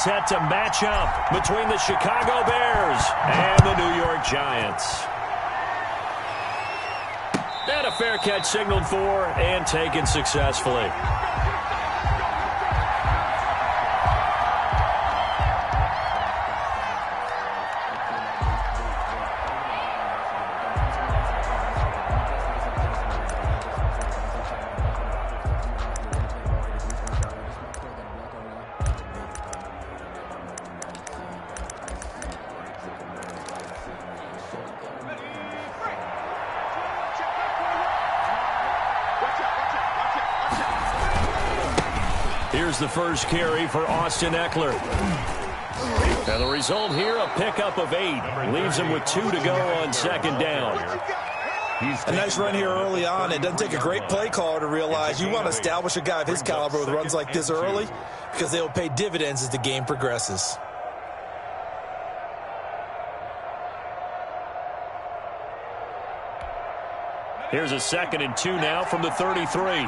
set to match up between the Chicago Bears and the New York Giants. And a fair catch signaled for and taken successfully. Here's the first carry for Austin Eckler. And the result here, a pickup of 8. Leaves him with 2 to go on second down. A nice run here early on. It doesn't take a great play caller to realize you want to establish a guy of his caliber with runs like this early because they will pay dividends as the game progresses. Here's a 2nd and 2 now from the 33.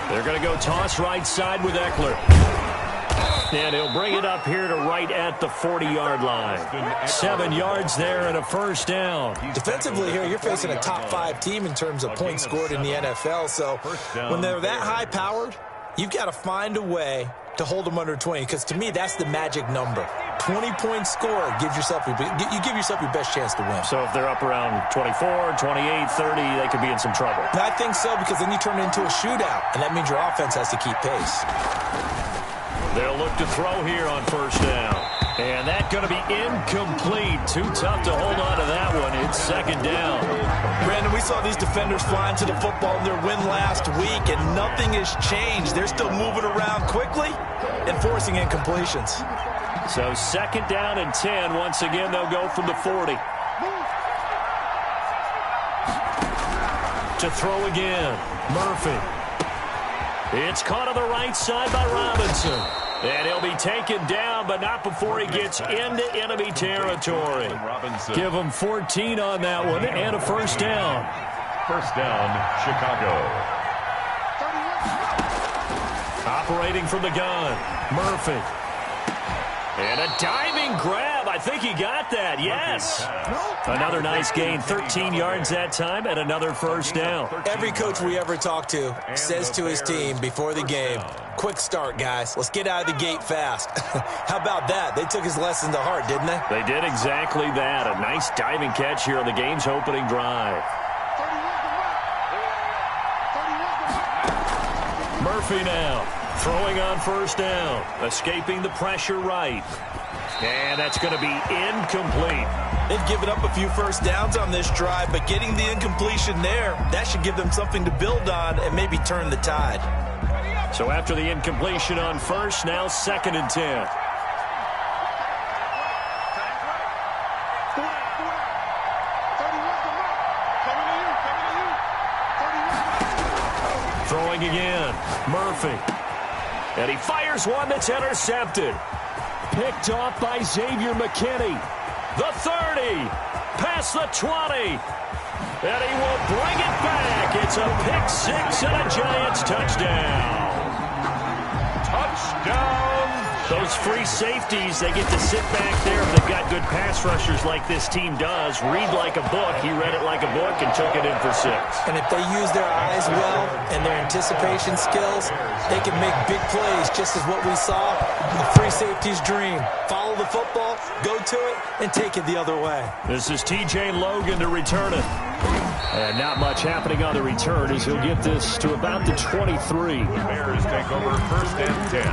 They're going to go toss right side with Eckler. And he'll bring it up here to right at the 40-yard line. 7 yards there and a first down. Defensively here, you're facing a top 5 team in terms of points scored in the NFL. So when they're that high-powered, you've got to find a way to hold them under 20, because to me, that's the magic number. 20-point score gives yourself you give yourself your best chance to win. So if they're up around 24, 28, 30, they could be in some trouble. I think so, because then you turn it into a shootout, and that means your offense has to keep pace. They'll look to throw here on first down. And that's going to be incomplete. Too tough to hold on to that one. It's second down. Brandon, we saw these defenders flying to the football in their win last week, and nothing has changed. They're still moving around quickly and forcing incompletions. So second down and 10. Once again, they'll go from the 40. To throw again. Murphy. It's caught on the right side by Robinson. And he'll be taken down, but not before he gets into enemy territory. Give him 14 on that one and a first down. First down, Chicago. Operating from the gun, Murphy. And a diving grab. I think he got that. Yes. Another nice gain. 13 yards that time and another first down. Every coach we ever talk to says to his team before the game, quick start, guys. Let's get out of the gate fast. How about that? They took his lesson to heart, didn't they? They did exactly that. A nice diving catch here on the game's opening drive. Murphy now. Throwing on first down. Escaping the pressure right. And that's going to be incomplete. They've given up a few first downs on this drive, but getting the incompletion there, that should give them something to build on and maybe turn the tide. So after the incompletion on first, now second and 10. Throwing again. Murphy. And he fires one that's intercepted. Picked off by Xavier McKinney. The 30. Past the 20. And he will bring it back. It's a pick six and a Giants touchdown. Touchdown. Those free safeties, they get to sit back there if they've got good pass rushers like this team does. Read like a book. He read it like a book and took it in for 6. And if they use their eyes well and their anticipation skills, they can make big plays, just as what we saw in the free safety's dream. Follow the football, go to it, and take it the other way. This is T.J. Logan to return it. And not much happening on the return as he'll get this to about the 23. The Bears take over first and 10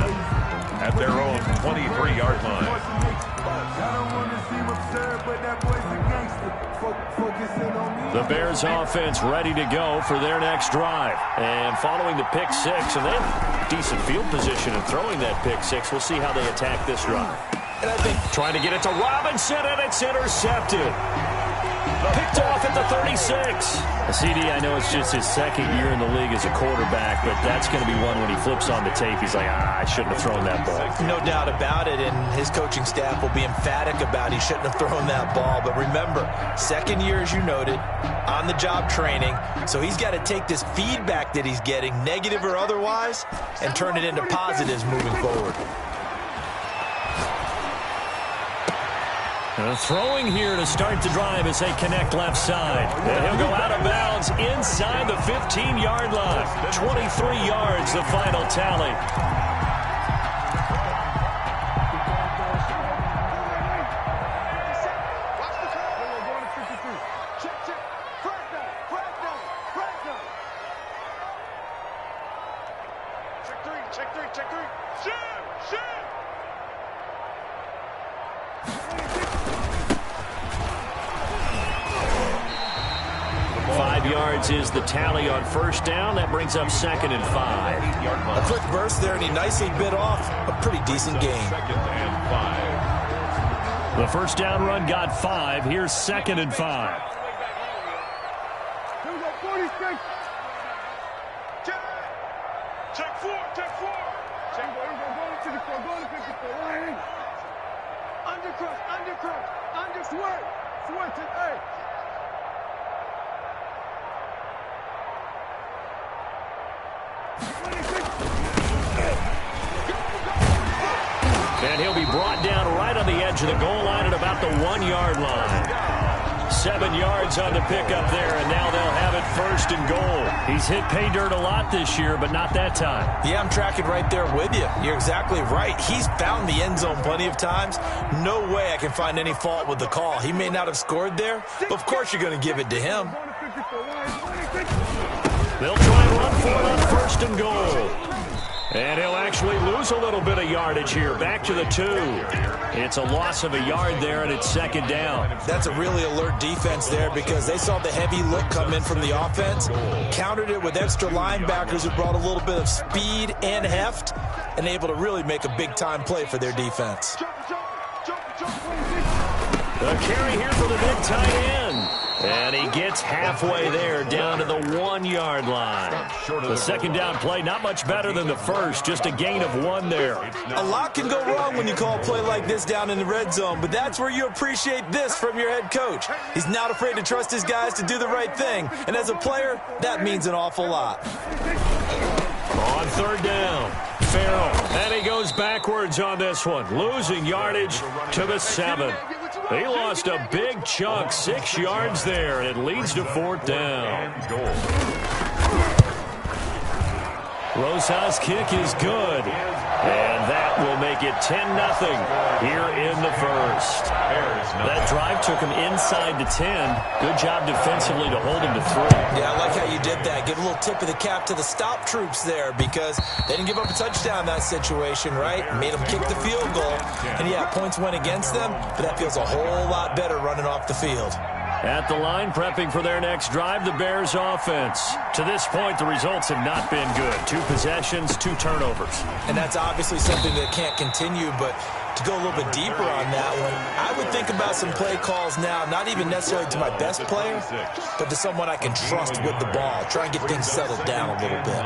at their own 23-yard line. The Bears offense ready to go for their next drive. And following the pick six, and they have decent field position in throwing that pick six. We'll see how they attack this drive. And I think trying to get it to Robinson, and it's intercepted. The Picked off at the 36. CD, I know it's just his second year in the league as a quarterback, but that's going to be one when he flips on the tape. He's like, I shouldn't have thrown that ball. No doubt about it, and his coaching staff will be emphatic about he shouldn't have thrown that ball. But remember, second year, as you noted, on-the-job training, so he's got to take this feedback that he's getting, negative or otherwise, and turn it into positives moving forward. Throwing here to start the drive as they connect left side. And he'll go out of bounds inside the 15-yard line. 23 yards, the final tally. Check three. Shoot! 5 yards is the tally on first down. That brings up 2nd and 5. A quick burst there, and he nicely bit off a pretty decent gain. 2nd and 5. The first down run got 5. Here's 2nd and 5. Check four. Undercross. Switch it, hey. And he'll be brought down right on the edge of the goal line at about the 1-yard line. 7 yards on the pickup there, and now they'll have it 1st and goal. He's hit pay dirt a lot this year, but not that time. Yeah, I'm tracking right there with you. You're exactly right. He's found the end zone plenty of times. No way I can find any fault with the call. He may not have scored there, but of course you're going to give it to him. They'll try and run for it on 1st and goal. And he'll actually lose a little bit of yardage here. Back to the 2. It's a loss of a yard there, and it's 2nd down. That's a really alert defense there because they saw the heavy look come in from the offense, countered it with extra linebackers who brought a little bit of speed and heft, and able to really make a big-time play for their defense. The carry here for the big tight end. And he gets halfway there, down to the 1-yard line. The 2nd down play, not much better than the first, just a gain of 1 there. A lot can go wrong when you call a play like this down in the red zone, but that's where you appreciate this from your head coach. He's not afraid to trust his guys to do the right thing, and as a player, that means an awful lot. On 3rd down, Farrell, and he goes backwards on this one, losing yardage to the 7. He lost a big chunk, 6 yards there, and it leads to 4th down. Rosas' kick is good, and that will make it 10-0 here in the first. That drive took him inside the 10. Good job defensively to hold him to 3. Yeah, I like how you did that. Give a little tip of the cap to the stop troops there because they didn't give up a touchdown in that situation, right? Made them kick the field goal. And, yeah, points went against them, but that feels a whole lot better running off the field. At the line, prepping for their next drive, the Bears offense. To this point, the results have not been good. 2 possessions, 2 turnovers. And that's obviously something that can't continue, but to go a little bit deeper on that one, I would think about some play calls now, not even necessarily to my best player, but to someone I can trust with the ball. Try and get things settled down a little bit.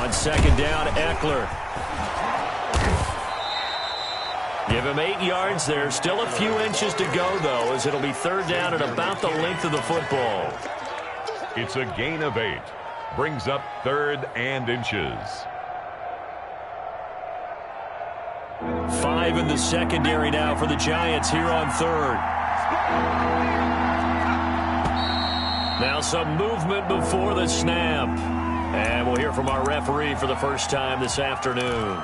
On 2nd down, Eckler. Give him 8 yards there. Still a few inches to go, though, as it'll be 3rd down at about the length of the football. It's a gain of 8. Brings up 3rd and inches. 5 in the secondary now for the Giants here on 3rd. Now some movement before the snap. And we'll hear from our referee for the first time this afternoon.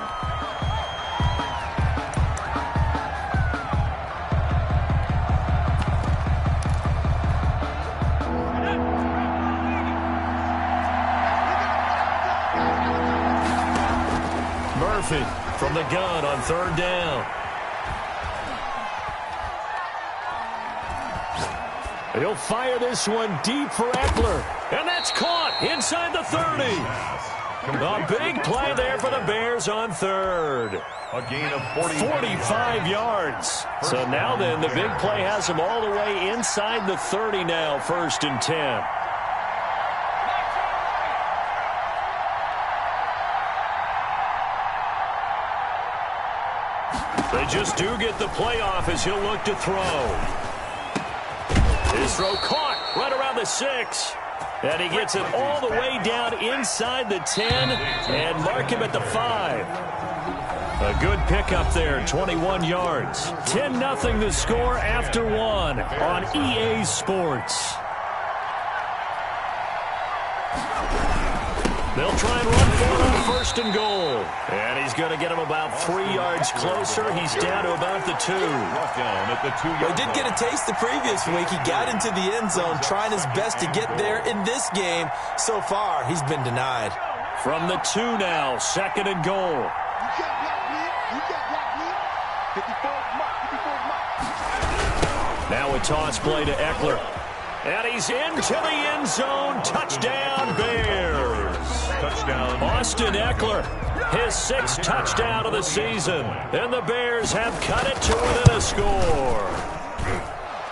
From the gun on 3rd down. He'll fire this one deep for Eckler. And that's caught inside the 30. A big play there for the Bears on third. A gain of 45 yards. So now then, the big play has them all the way inside the 30 now, 1st and 10. They just do get the playoff as he'll look to throw. His throw caught right around the 6. And he gets it all the way down inside the 10 and mark him at the 5. A good pickup there, 21 yards. 10-0 the score after 1 on EA Sports. They'll try and run for it on 1st and goal. And he's going to get him about 3 yards closer. He's down to about the 2. Down at the 2-yard Well, he did get a taste the previous week. He got into the end zone trying his best to get there in this game. So far, he's been denied. From the 2 now, 2nd and goal. Now a toss play to Eckler. And he's into the end zone. Touchdown, Bears. touchdown. Austin Eckler, his 6th touchdown of the season. And the Bears have cut it to within a score.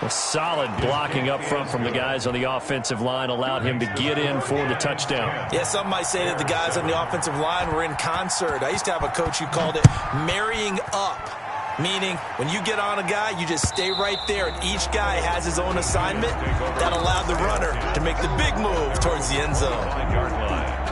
A solid blocking up front from the guys on the offensive line allowed him to get in for the touchdown. Yeah, some might say that the guys on the offensive line were in concert. I used to have a coach who called it marrying up, meaning when you get on a guy, you just stay right there, and each guy has his own assignment. That allowed the runner to make the big move towards the end zone. 9-yard line.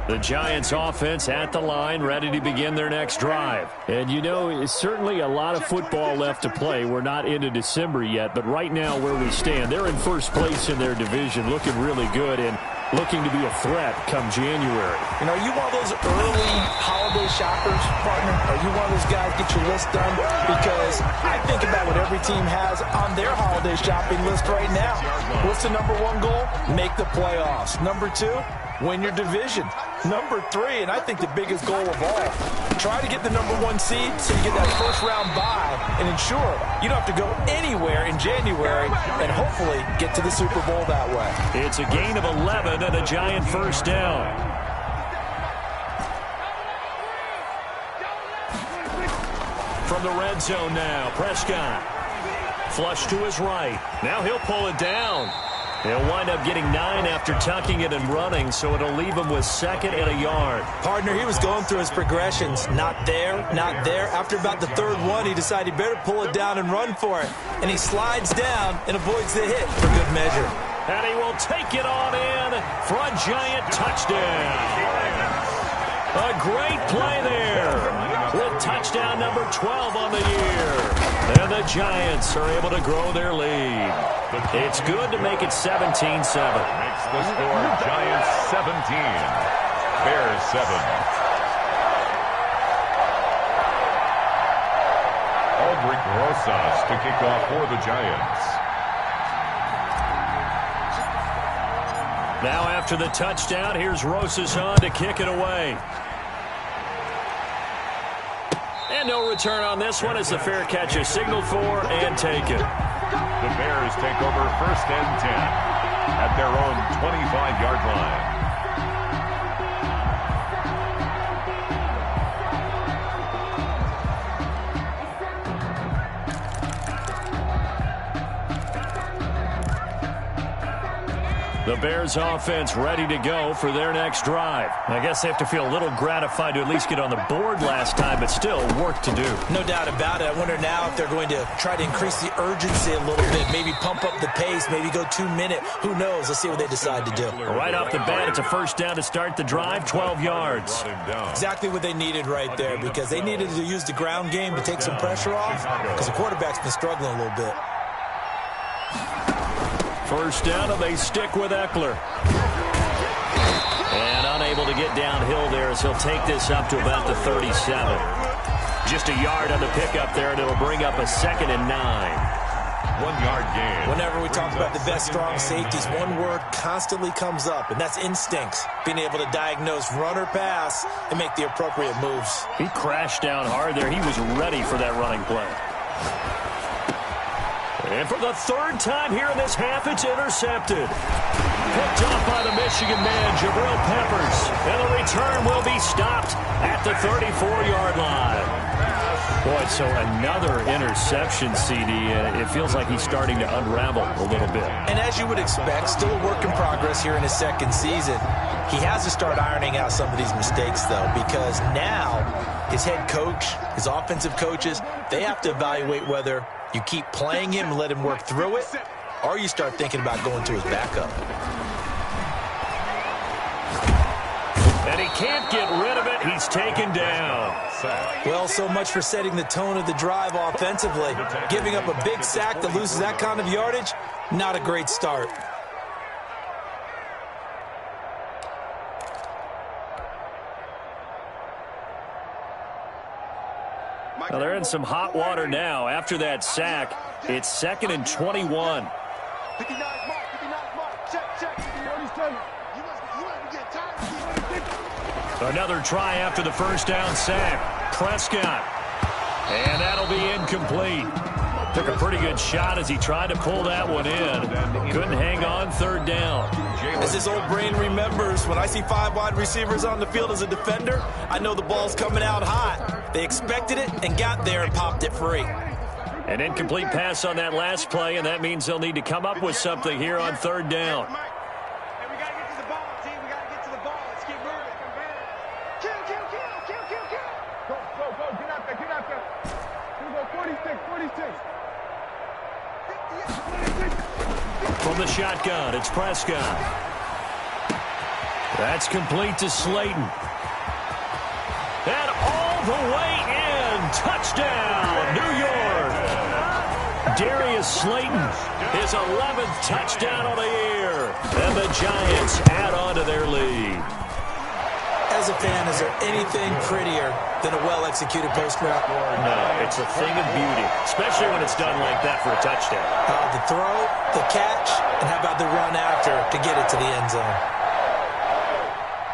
The Giants offense at the line, ready to begin their next drive. And you know, it's certainly a lot of football left to play. We're not into December yet, but right now where we stand, they're in first place in their division, looking really good and looking to be a threat come January. You know, are you one of those early holiday shoppers, partner? Are you one of those guys get your list done? Because I think about what every team has on their holiday shopping list right now. What's the number 1 goal? Make the playoffs. Number 2, win your division. Number 3, and I think the biggest goal of all, try to get the number 1 seed so you get that first-round bye and ensure you don't have to go anywhere in January and hopefully get to the Super Bowl that way. It's a gain of 11 and a Giant first down. From the red zone now, Prescott. Flush to his right. Now he'll pull it down. He'll wind up getting 9 after tucking it and running, so it'll leave him with 2nd and a yard. Partner, he was going through his progressions. Not there, not there. After about the 3rd one, he decided he better pull it down and run for it. And he slides down and avoids the hit for good measure. And he will take it on in for a Giant touchdown. A great play there with touchdown number 12 on the year. And the Giants are able to grow their lead. It's good to make it 17-7. Makes the score Giants 17, Bears 7. Aldrich Rosas to kick off for the Giants. Now after the touchdown, here's Rosas on to kick it away. And no return on this one as the fair catch is signaled for and taken. The Bears take over 1st and 10 at their own 25-yard line. The Bears offense ready to go for their next drive. I guess they have to feel a little gratified to at least get on the board last time, but still work to do. No doubt about it. I wonder now if they're going to try to increase the urgency a little bit, maybe pump up the pace, maybe go 2-minute. Who knows? Let's see what they decide to do. Right off the bat, it's a first down to start the drive, 12 yards. Exactly what they needed right there, because they needed to use the ground game to take some pressure off, because the quarterback's been struggling a little bit. First down, and they stick with Eckler. And unable to get downhill there as he'll take this up to about the 37. Just a yard on the pickup there, and it'll bring up a 2nd and 9. 1-yard gain. Whenever we talk about the best strong safeties, one word constantly comes up, and that's instincts. Being able to diagnose run or pass and make the appropriate moves. He crashed down hard there. He was ready for that running play. And for the third time here in this half, it's intercepted. Picked off by the Michigan man, Jabril Peppers. And the return will be stopped at the 34-yard line. Boy, so another interception, CD. It feels like he's starting to unravel a little bit. And as you would expect, still a work in progress here in his second season. He has to start ironing out some of these mistakes, though, because now his head coach, his offensive coaches, they have to evaluate whether you keep playing him and let him work through it, or you start thinking about going to his backup. And he can't get rid of it. He's taken down. Well, so much for setting the tone of the drive offensively. Giving up a big sack that loses that kind of yardage, not a great start. Well, they're in some hot water now. After that sack, it's 2nd and 21. 59 mark, 59 mark. Check. Another try after the first down sack. Prescott. And that'll be incomplete. Took a pretty good shot as he tried to pull that one in. Couldn't hang on, 3rd down. As his old brain remembers, when I see 5 wide receivers on the field as a defender, I know the ball's coming out hot. They expected it and got there and popped it free. An incomplete pass on that last play, and that means they'll need to come up with something here on 3rd down. From the shotgun, it's Prescott. That's complete to Slayton. And all the way in. Touchdown, New York. Darius Slayton, his 11th touchdown of the year. And the Giants add on to their lead. As a fan, is there anything prettier than a well-executed post route? No, it's a thing of beauty, especially when it's done like that for a touchdown. The throw, the catch, and how about the run after to get it to the end zone?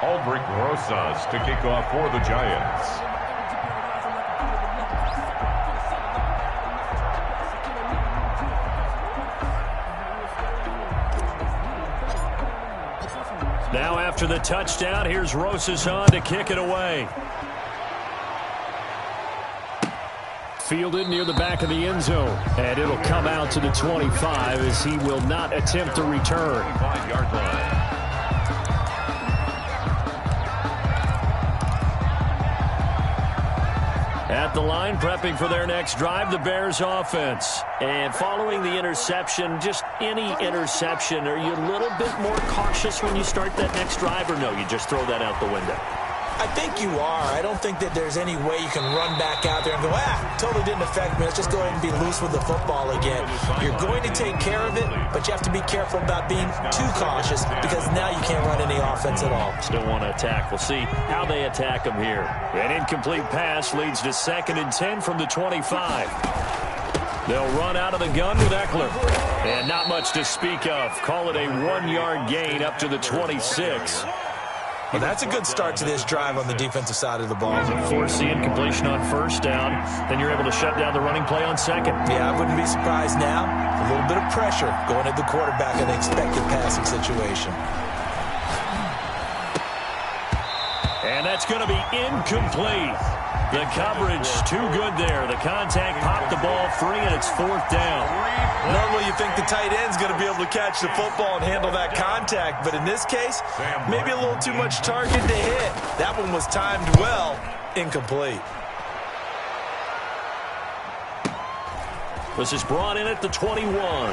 Aldrich Rosas to kick off for the Giants. Now after the touchdown, here's Rosas on to kick it away. Fielded near the back of the end zone. And it'll come out to the 25 as he will not attempt to return. 25-yard line. At the line, prepping for their next drive, the Bears offense. And following the interception, just any interception, are you a little bit more cautious when you start that next drive, or no, you just throw that out the window? I think you are. I don't think that there's any way you can run back out there and go, totally didn't affect me. Let's just go ahead and be loose with the football again. You're going to take care of it, but you have to be careful about being too cautious because now you can't run any offense at all. Still want to attack. We'll see how they attack them here. An incomplete pass leads to 2nd and 10 from the 25. They'll run out of the gun with Eckler. And not much to speak of. Call it a 1-yard gain up to the 26. Well, that's a good start to this drive on the defensive side of the ball. Force the incompletion on 1st down. Then you're able to shut down the running play on 2nd. Yeah, I wouldn't be surprised now. A little bit of pressure going at the quarterback in an expected passing situation. And that's going to be incomplete. The coverage too good there. The contact popped the ball free, and it's 4th down. Normally you think the tight end's going to be able to catch the football and handle that contact, but in this case, maybe a little too much target to hit. That one was timed well, incomplete. This is brought in at the 21.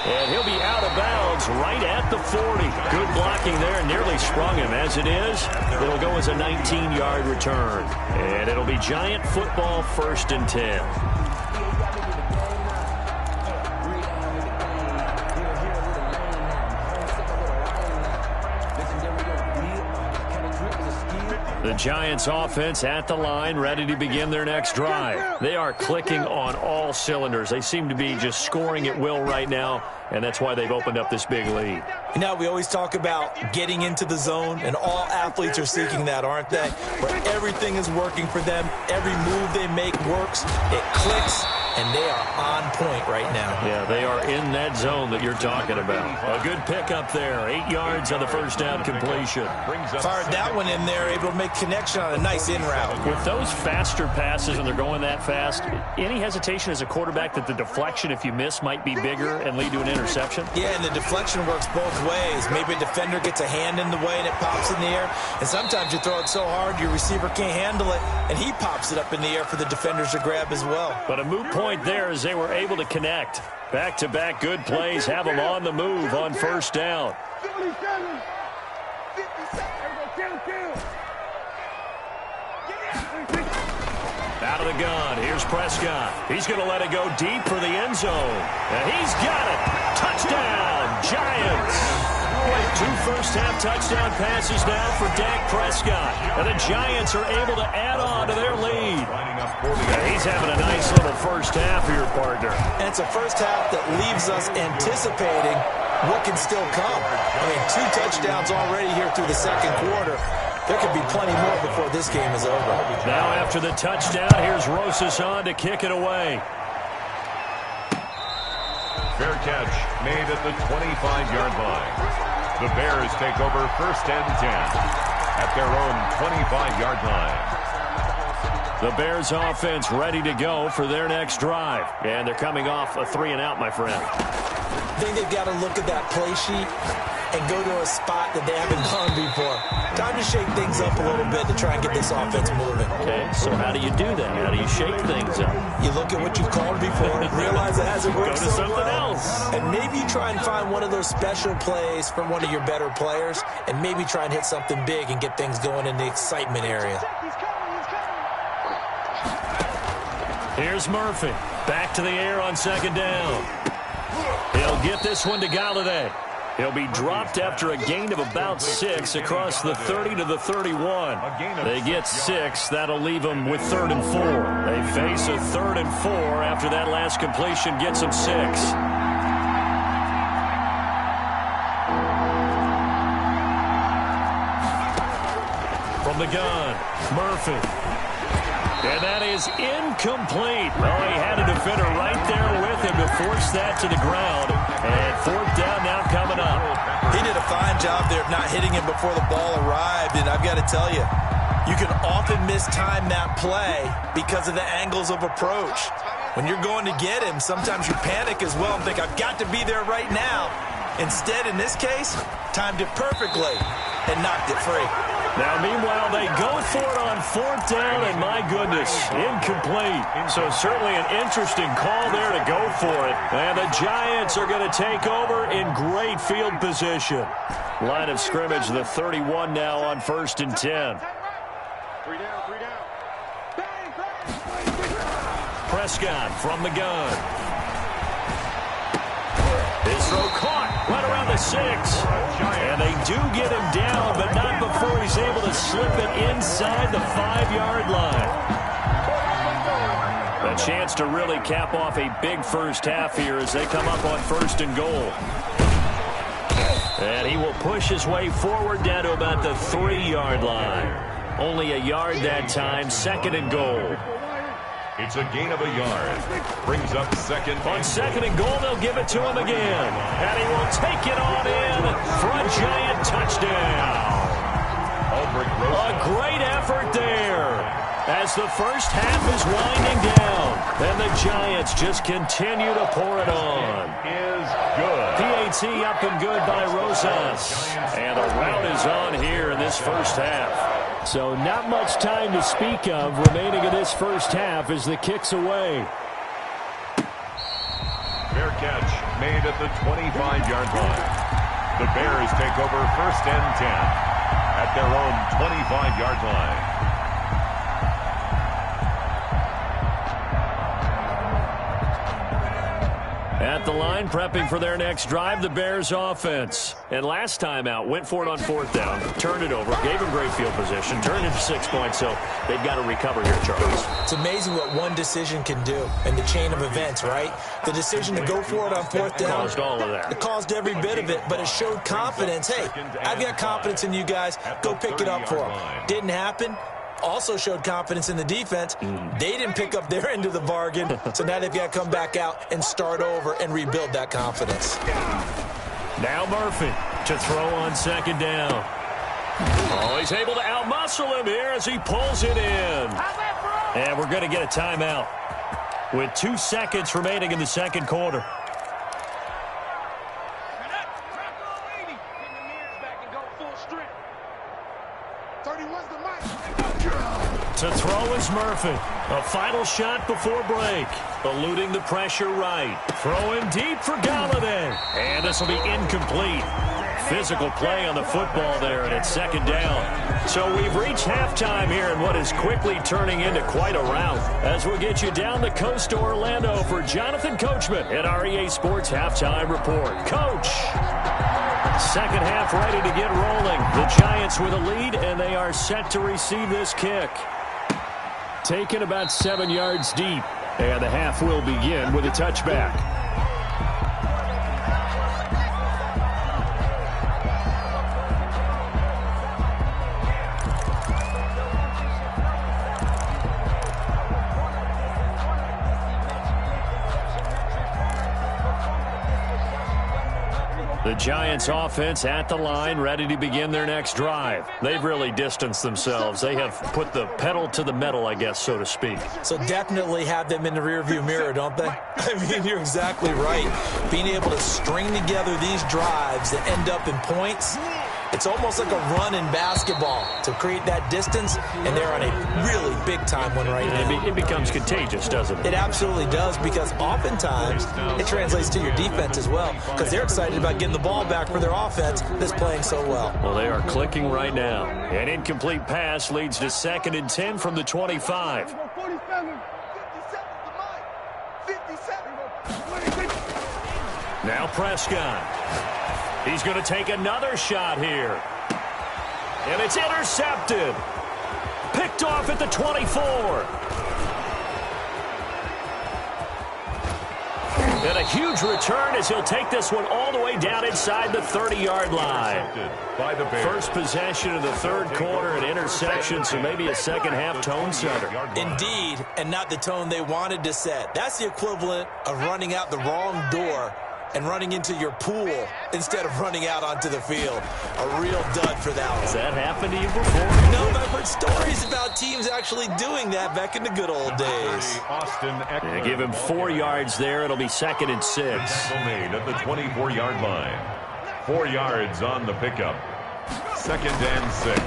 And he'll be out of bounds right at the 40. Good blocking there, nearly sprung him. As it is, it'll go as a 19-yard return. And it'll be Giant football, 1st and 10. The Giants offense at the line, ready to begin their next drive. They are clicking on all cylinders. They seem to be just scoring at will right now, and that's why they've opened up this big lead. You know, we always talk about getting into the zone, and all athletes are seeking that, aren't they? Where everything is working for them. Every move they make works. It clicks, and they are on point right now. Yeah, they are in that zone that you're talking about. A good pickup there. 8 yards on the first down completion. Fired that one in there, able to make connection on a nice in route. With those faster passes and they're going that fast, any hesitation as a quarterback that the deflection, if you miss, might be bigger and lead to an interception? Yeah, and the deflection works both ways. Maybe a defender gets a hand in the way and it pops in the air. And sometimes you throw it so hard your receiver can't handle it, and he pops it up in the air for the defenders to grab as well. But a moot point there as they were able to connect. Back-to-back good plays have them on the move on first down. Out of the gun, here's Prescott. He's going to let it go deep for the end zone. And he's got it. Touchdown, Giants. 2 first-half touchdown passes now for Dak Prescott. And the Giants are able to add on to their lead. And he's having a nice little first half here, partner. And it's a first half that leaves us anticipating what can still come. I mean, 2 touchdowns already here through the second quarter. There could be plenty more before this game is over. Now after the touchdown, here's Rosas on to kick it away. Fair catch made at the 25-yard line. The Bears take over first and 10 at their own 25-yard line. The Bears offense ready to go for their next drive. And they're coming off a 3-and-out, my friend. I think they've got to look at that play sheet and go to a spot that they haven't gone before. Time to shake things up a little bit to try and get this offense moving. Okay, so how do you do that? How do you shake things up? You look at what you've called before, realize it hasn't worked Go to something else. And maybe you try and find one of those special plays from one of your better players, and maybe try and hit something big and get things going in the excitement area. Here's Murphy. Back to the air on second down. He'll get this one to Galladay. He'll be dropped after a gain of about 6 across the 30 to the 31. They get 6. That'll leave them with 3rd and 4. They face a 3rd and 4 after that last completion gets them 6. From the gun, Murphy. And that is incomplete. Well, he had a defender right there with him to force that to the ground. And 4th down now coming up. He did a fine job there of not hitting him before the ball arrived. And I've got to tell you, you can often mistime that play because of the angles of approach. When you're going to get him, sometimes you panic as well and think, I've got to be there right now. Instead, in this case, timed it perfectly and knocked it free. Now, meanwhile, they go for it on 4th down, and my goodness, incomplete. So certainly an interesting call there to go for it. And the Giants are going to take over in great field position. Line of scrimmage, the 31 now on 1st and 10. 3 down, 3 down. Bang, bang. Prescott from the gun. His throw caught right around the 6. And they do get him down, but not before he's able to slip it inside the 5-yard line. A chance to really cap off a big first half here as they come up on 1st and goal. And he will push his way forward down to about the 3-yard line. Only a yard that time, 2nd and goal. It's a gain of a yard. Brings up 2nd. On 2nd and goal, they'll give it to him again. And he will take it on in for a Giant touchdown. A great effort there as the first half is winding down. And the Giants just continue to pour it on. Is good. PAT up and good by Rosas. And the rout is on here in this first half. So not much time to speak of remaining in this first half as the kick's away. Fair catch made at the 25-yard line. The Bears take over 1st and 10 at their own 25-yard line. At the line, prepping for their next drive, the Bears offense. And last time out, went for it on 4th down, turned it over, gave him great field position, turned into 6 points, so they've got to recover here, Charles. It's amazing what one decision can do in the chain of events, right? The decision to go for it on 4th down. Caused all of that. It caused every bit of it, but it showed confidence. Hey, I've got confidence in you guys. Go pick it up for them. Didn't happen. Also showed confidence in the defense. They didn't pick up their end of the bargain, so now they've got to come back out and start over and rebuild that confidence. Now Murphy to throw on 2nd down. Oh, he's able to outmuscle him here as he pulls it in. And we're going to get a timeout with 2 seconds remaining in the 2nd quarter. To throw is Murphy. A final shot before break. Eluding the pressure right. Throwing deep for Galladay. And this will be incomplete. Physical play on the football there, and it's 2nd down. So we've reached halftime here in what is quickly turning into quite a rout. As we'll get you down the coast to Orlando for Jonathan Coachman at our EA Sports Halftime Report. Coach! 2nd half ready to get rolling. The Giants with a lead, and they are set to receive this kick. Taken about 7 yards deep, and the half will begin with a touchback. The Giants offense at the line, ready to begin their next drive. They've really distanced themselves. They have put the pedal to the metal, I guess, so to speak. So definitely have them in the rearview mirror, don't they? I mean, you're exactly right. Being able to string together these drives that end up in points, it's almost like a run in basketball to create that distance, and they're on a really big-time one right now. It becomes contagious, doesn't it? It absolutely does, because oftentimes it translates to your defense as well, because they're excited about getting the ball back for their offense that's playing so well. Well, they are clicking right now. An incomplete pass leads to 2nd and 10 from the 25. Now Prescott. He's going to take another shot here. And it's intercepted. Picked off at the 24. And a huge return as he'll take this one all the way down inside the 30-yard line. First possession of the 3rd quarter, an interception, so maybe a 2nd half tone setter. Indeed, and not the tone they wanted to set. That's the equivalent of running out the wrong door and running into your pool instead of running out onto the field. A real dud for that one. Has that happened to you before? No, but I've heard stories about teams actually doing that back in the good old days. Yeah, give him 4 yards there. It'll be 2nd and 6. Made at the 24-yard line. 4 yards on the pickup. 2nd and 6.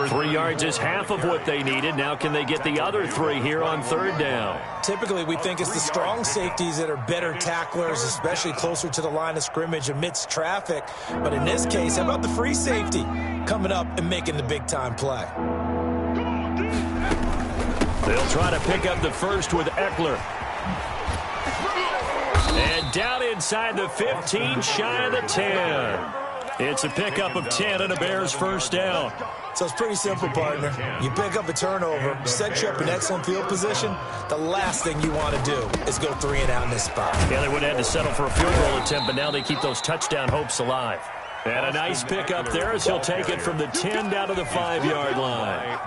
3 yards is half of what they needed. Now can they get the other 3 here on 3rd down? Typically, we think it's the strong safeties that are better tacklers, especially closer to the line of scrimmage amidst traffic. But in this case, how about the free safety coming up and making the big-time play? They'll try to pick up the first with Eckler. And down inside the 15, shy of the 10. It's a pickup of 10 and a Bears 1st down. So it's pretty simple, partner. You pick up a turnover, set you up in excellent field position. The last thing you want to do is go 3 and out in this spot. Yeah, they would have had to settle for a field goal attempt, but now they keep those touchdown hopes alive. And a nice pickup there as he'll take it from the 10 down to the 5-yard line.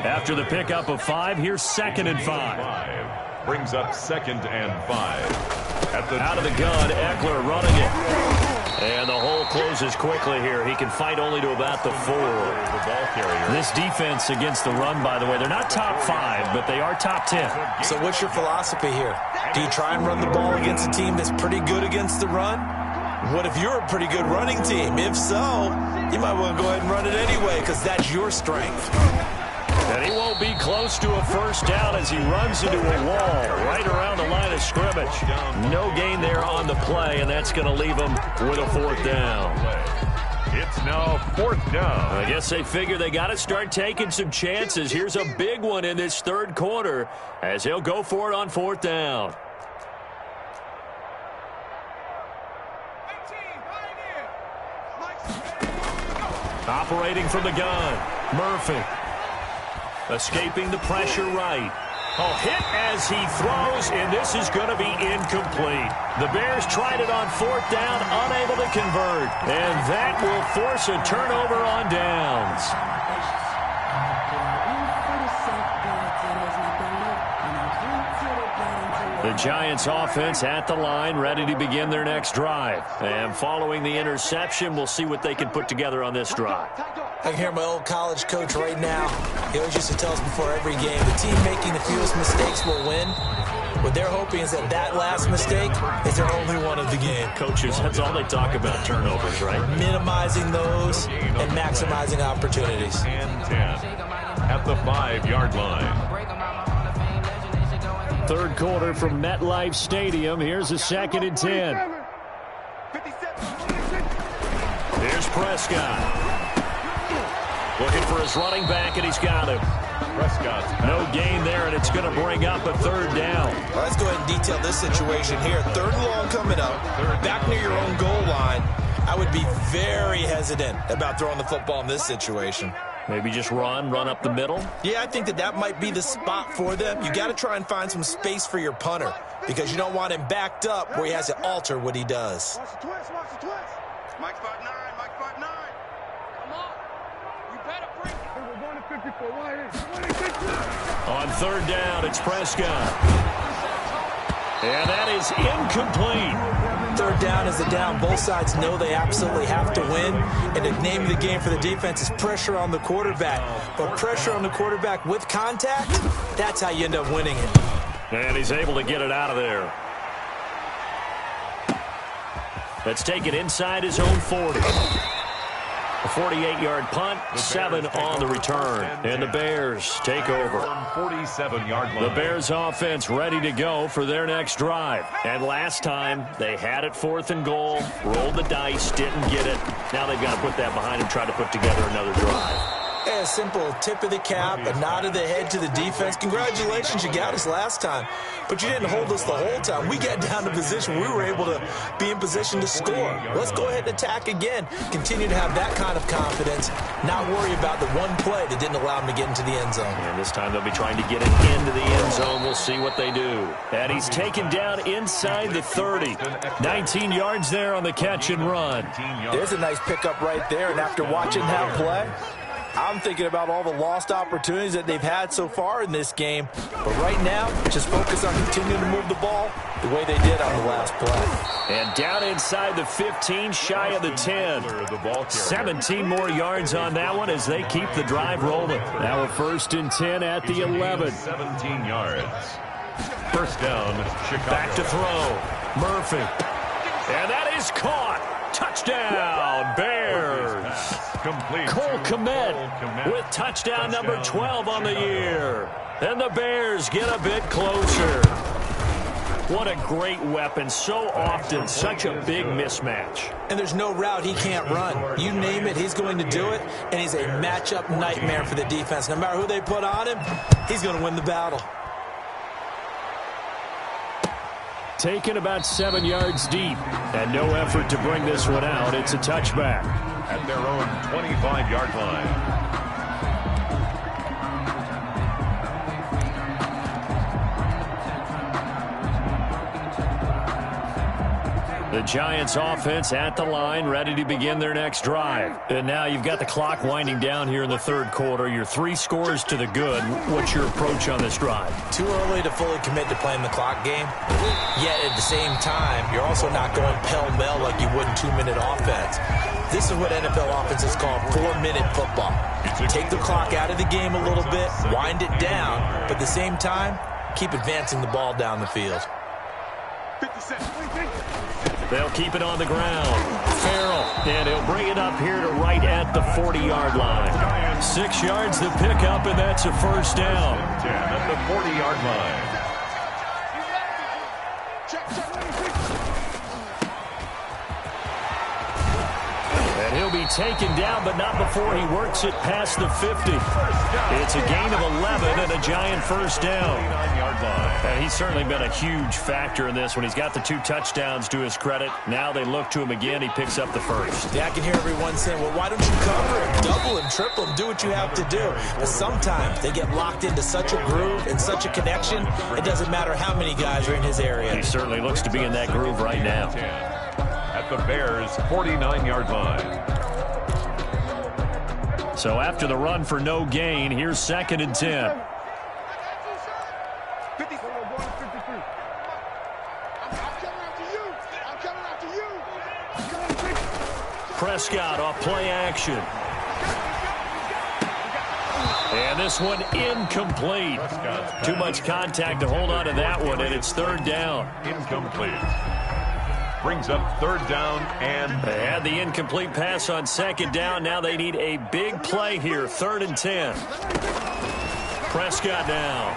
After the pickup of 5, here's 2nd and 5. Brings up 2nd and 5. Out of the gun, Eckler running it. And the hole closes quickly here. He can fight only to about the 4. This defense against the run, by the way, they're not top 5, but they are top 10. So what's your philosophy here? Do you try and run the ball against a team that's pretty good against the run? What if you're a pretty good running team? If so, you might want to go ahead and run it anyway, because that's your strength. And he won't be close to a 1st down as he runs into a wall right around the line of scrimmage. No gain there on the play, and that's going to leave him with a 4th down. It's now 4th down. I guess they figure they got to start taking some chances. Here's a big one in this third quarter as he'll go for it on 4th down. Operating from the gun, Murphy. Escaping the pressure right. Oh, hit as he throws, and this is going to be incomplete. The Bears tried it on 4th down, unable to convert. And that will force a turnover on downs. The Giants offense at the line, ready to begin their next drive. And following the interception, we'll see what they can put together on this drive. I can hear my old college coach right now. He always used to tell us before every game, the team making the fewest mistakes will win. What they're hoping is that that last mistake is their only one of the game. Coaches, that's all they talk about, turnovers, right? Minimizing those and maximizing opportunities. And 10 at the 5-yard line. Third quarter from MetLife Stadium. Here's a 2nd and 10. Here's Prescott. Looking for his running back, and he's got him. Prescott's no gain there, and it's going to bring up a 3rd down. Well, let's go ahead and detail this situation here. 3rd and long coming up. Back near your own goal line. I would be very hesitant about throwing the football in this situation. Maybe just run up the middle? Yeah, I think that might be the spot for them. You got to try and find some space for your punter because you don't want him backed up where he has to alter what he does. Watch the twist, watch the twist. Mike 5'9", Mike 5'9". Come on. You better bring it. We're going to 54. On 3rd down, it's Prescott. And that is incomplete. 3rd down is the down. Both sides know they absolutely have to win. And the name of the game for the defense is pressure on the quarterback. But pressure on the quarterback with contact, that's how you end up winning it. And he's able to get it out of there. Let's take it inside his own 40. A 48-yard punt, 7 on the return. And the Bears take over. 47-yard line. The Bears offense ready to go for their next drive. And last time, they had it 4th and goal, rolled the dice, didn't get it. Now they've got to put that behind them, try to put together another drive. A simple tip of the cap, a nod of the head to the defense. Congratulations, you got us last time. But you didn't hold us the whole time. We got down to position. We were able to be in position to score. Let's go ahead and attack again. Continue to have that kind of confidence. Not worry about the one play that didn't allow them to get into the end zone. And this time they'll be trying to get it into the end zone. We'll see what they do. And he's taken down inside the 30. 19 yards there on the catch and run. There's a nice pickup right there. And after watching that play, I'm thinking about all the lost opportunities that they've had so far in this game. But right now, just focus on continuing to move the ball the way they did on the last play. And down inside the 15, shy of the 10. 17 more yards on that one as they keep the drive rolling. Now a 1st and 10 at the 11. 17 yards. 1st down, Chicago. Back to throw. Murphy. And that is caught. Touchdown, Bears. Cole Kmet with touchdown number 12 on the year. And the Bears get a bit closer. What a great weapon. So often, such a big mismatch. And there's no route he can't run. You name it, he's going to do it. And he's a matchup nightmare for the defense. No matter who they put on him, he's going to win the battle. Taken about 7 yards deep. And no effort to bring this one out. It's a touchback. At their own 25-yard line. The Giants offense at the line, ready to begin their next drive. And now you've got the clock winding down here in the 3rd quarter. Your 3 scores to the good. What's your approach on this drive? Too early to fully commit to playing the clock game. Yet at the same time, you're also not going pell-mell like you would in 2-minute offense. This is what NFL offenses call 4-minute football. Take the clock out of the game a little bit, wind it down, but at the same time, keep advancing the ball down the field. 50 seconds. They'll keep it on the ground. Farrell, and he'll bring it up here to right at the 40-yard line. 6 yards to pick up, and that's a 1st down. 10 at the 40-yard line. And he'll be taken down, but not before he works it past the 50. It's a gain of 11 and a giant first down. And he's certainly been a huge factor in this when he's got the 2 touchdowns to his credit. Now they look to him again. He picks up the first. Yeah, I can hear everyone saying, well, why don't you cover him, double him, triple him, do what you have to do. But sometimes they get locked into such a groove and such a connection, it doesn't matter how many guys are in his area. He certainly looks to be in that groove right now. At the Bears' 49-yard line. So after the run for no gain, here's 2nd and 10. Prescott off play action. And this one incomplete. Too much contact to hold on to that one, and it's 3rd down. Incomplete. Brings up 3rd down, and they had the incomplete pass on 2nd down. Now they need a big play here, 3rd and 10. Prescott now.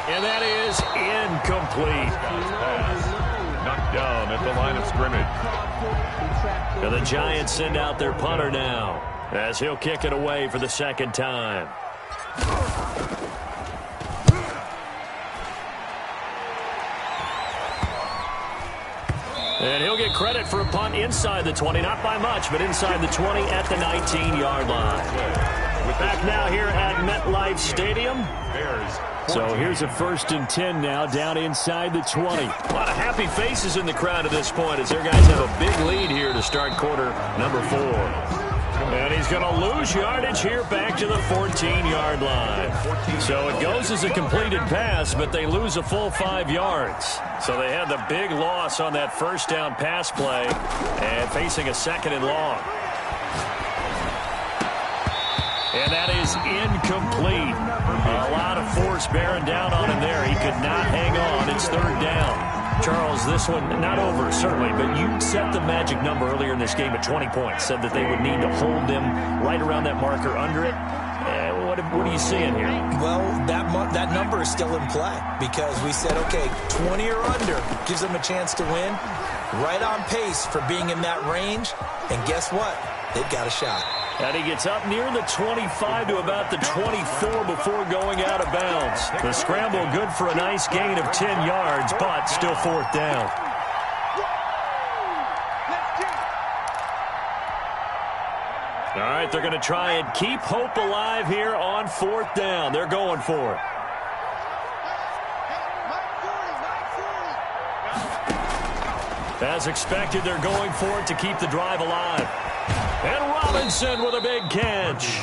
And that is incomplete. Knocked down at the line of scrimmage. And the Giants send out their punter now, as he'll kick it away for the 2nd time. And he'll get credit for a punt inside the 20, not by much, but inside the 20 at the 19-yard line. We're back now here at MetLife Stadium. So here's a 1st and 10 now, down inside the 20. A lot of happy faces in the crowd at this point as their guys have a big lead here to start quarter number 4. And he's going to lose yardage here back to the 14-yard line. So it goes as a completed pass, but they lose a full 5 yards. So they had the big loss on that 1st down pass play and facing a 2nd and long. And that is incomplete. A lot of force bearing down on him there. He could not hang on. It's 3rd down. Charles, this one not over, certainly, but you set the magic number earlier in this game at 20 points. Said that they would need to hold them right around that marker under it. What are you seeing here? Well, that number is still in play because we said, okay, 20 or under gives them a chance to win. Right on pace for being in that range. And guess what? They've got a shot. And he gets up near the 25 to about the 24 before going out of bounds. The scramble good for a nice gain of 10 yards, but still 4th down. All right, they're going to try and keep hope alive here on 4th down. They're going for it. As expected, they're going for it to keep the drive alive. And Robinson with a big catch.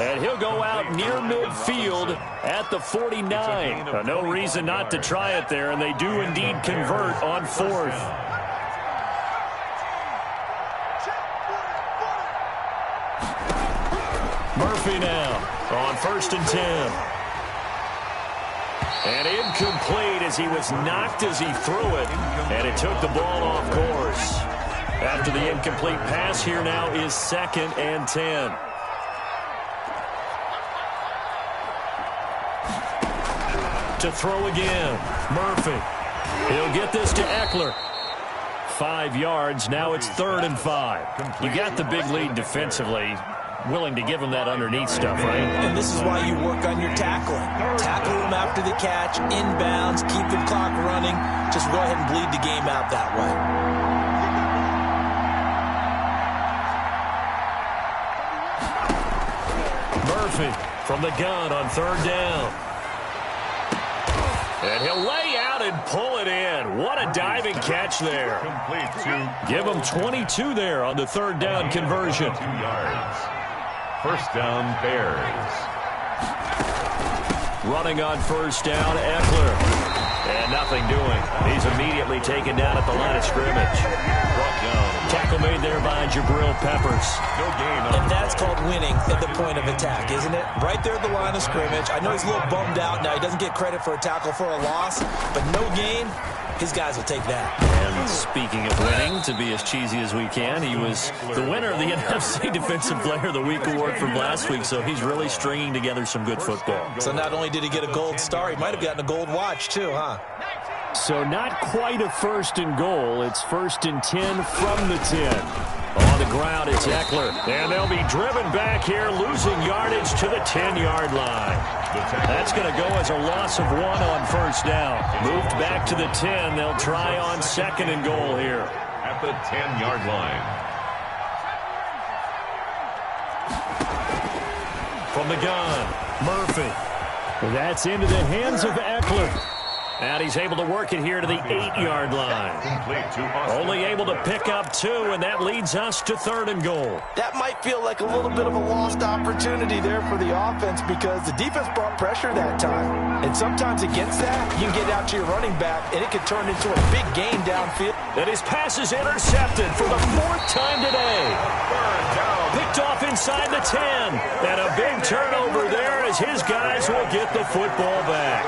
And he'll go out near midfield at the 49. No reason not to try it there, and they do indeed convert on 4th. Murphy now on 1st and 10. And incomplete as he was knocked as he threw it. And it took the ball off course. After the incomplete pass, here now is 2nd and 10. To throw again, Murphy. He'll get this to Eckler. 5 yards, now it's 3rd and 5. You got the big lead defensively. Willing to give him that underneath stuff, right? And this is why you work on your tackling. Tackle him after the catch, inbounds, keep the clock running. Just go ahead and bleed the game out that way. Murphy from the gun on 3rd down. And he'll lay out and pull it in. What a diving catch there. Give him 22 there on the 3rd down conversion. 2 yards. 1st down, Bears. Running on 1st down, Eckler. And nothing doing. He's immediately taken down at the line of scrimmage. Brought down. Tackle made there by Jabril Peppers. No gain. And that's called winning at the point of attack, isn't it? Right there at the line of scrimmage. I know he's a little bummed out now. He doesn't get credit for a tackle for a loss, but no gain. His guys will take that. And speaking of winning, to be as cheesy as we can, he was the winner of the NFC Defensive Player of the Week award from last week, so he's really stringing together some good football. So not only did he get a gold star, he might have gotten a gold watch too, huh? So not quite a 1st and goal. It's 1st and 10 from the 10. On the ground, it's Eckler. And they'll be driven back here, losing yardage to the 10-yard line. That's going to go as a loss of 1 on 1st down. Moved back to the 10. They'll try on 2nd and goal here. At the 10-yard line. From the gun, Murphy. That's into the hands of Eckler. And he's able to work it here to the 8-yard line. Only able to pick up 2, and that leads us to 3rd and goal. That might feel like a little bit of a lost opportunity there for the offense because the defense brought pressure that time. And sometimes against that, you can get out to your running back, and it could turn into a big gain downfield. And his pass is intercepted for the 4th time today. Picked off inside the 10. And a big turnover there as his guys will get the football back.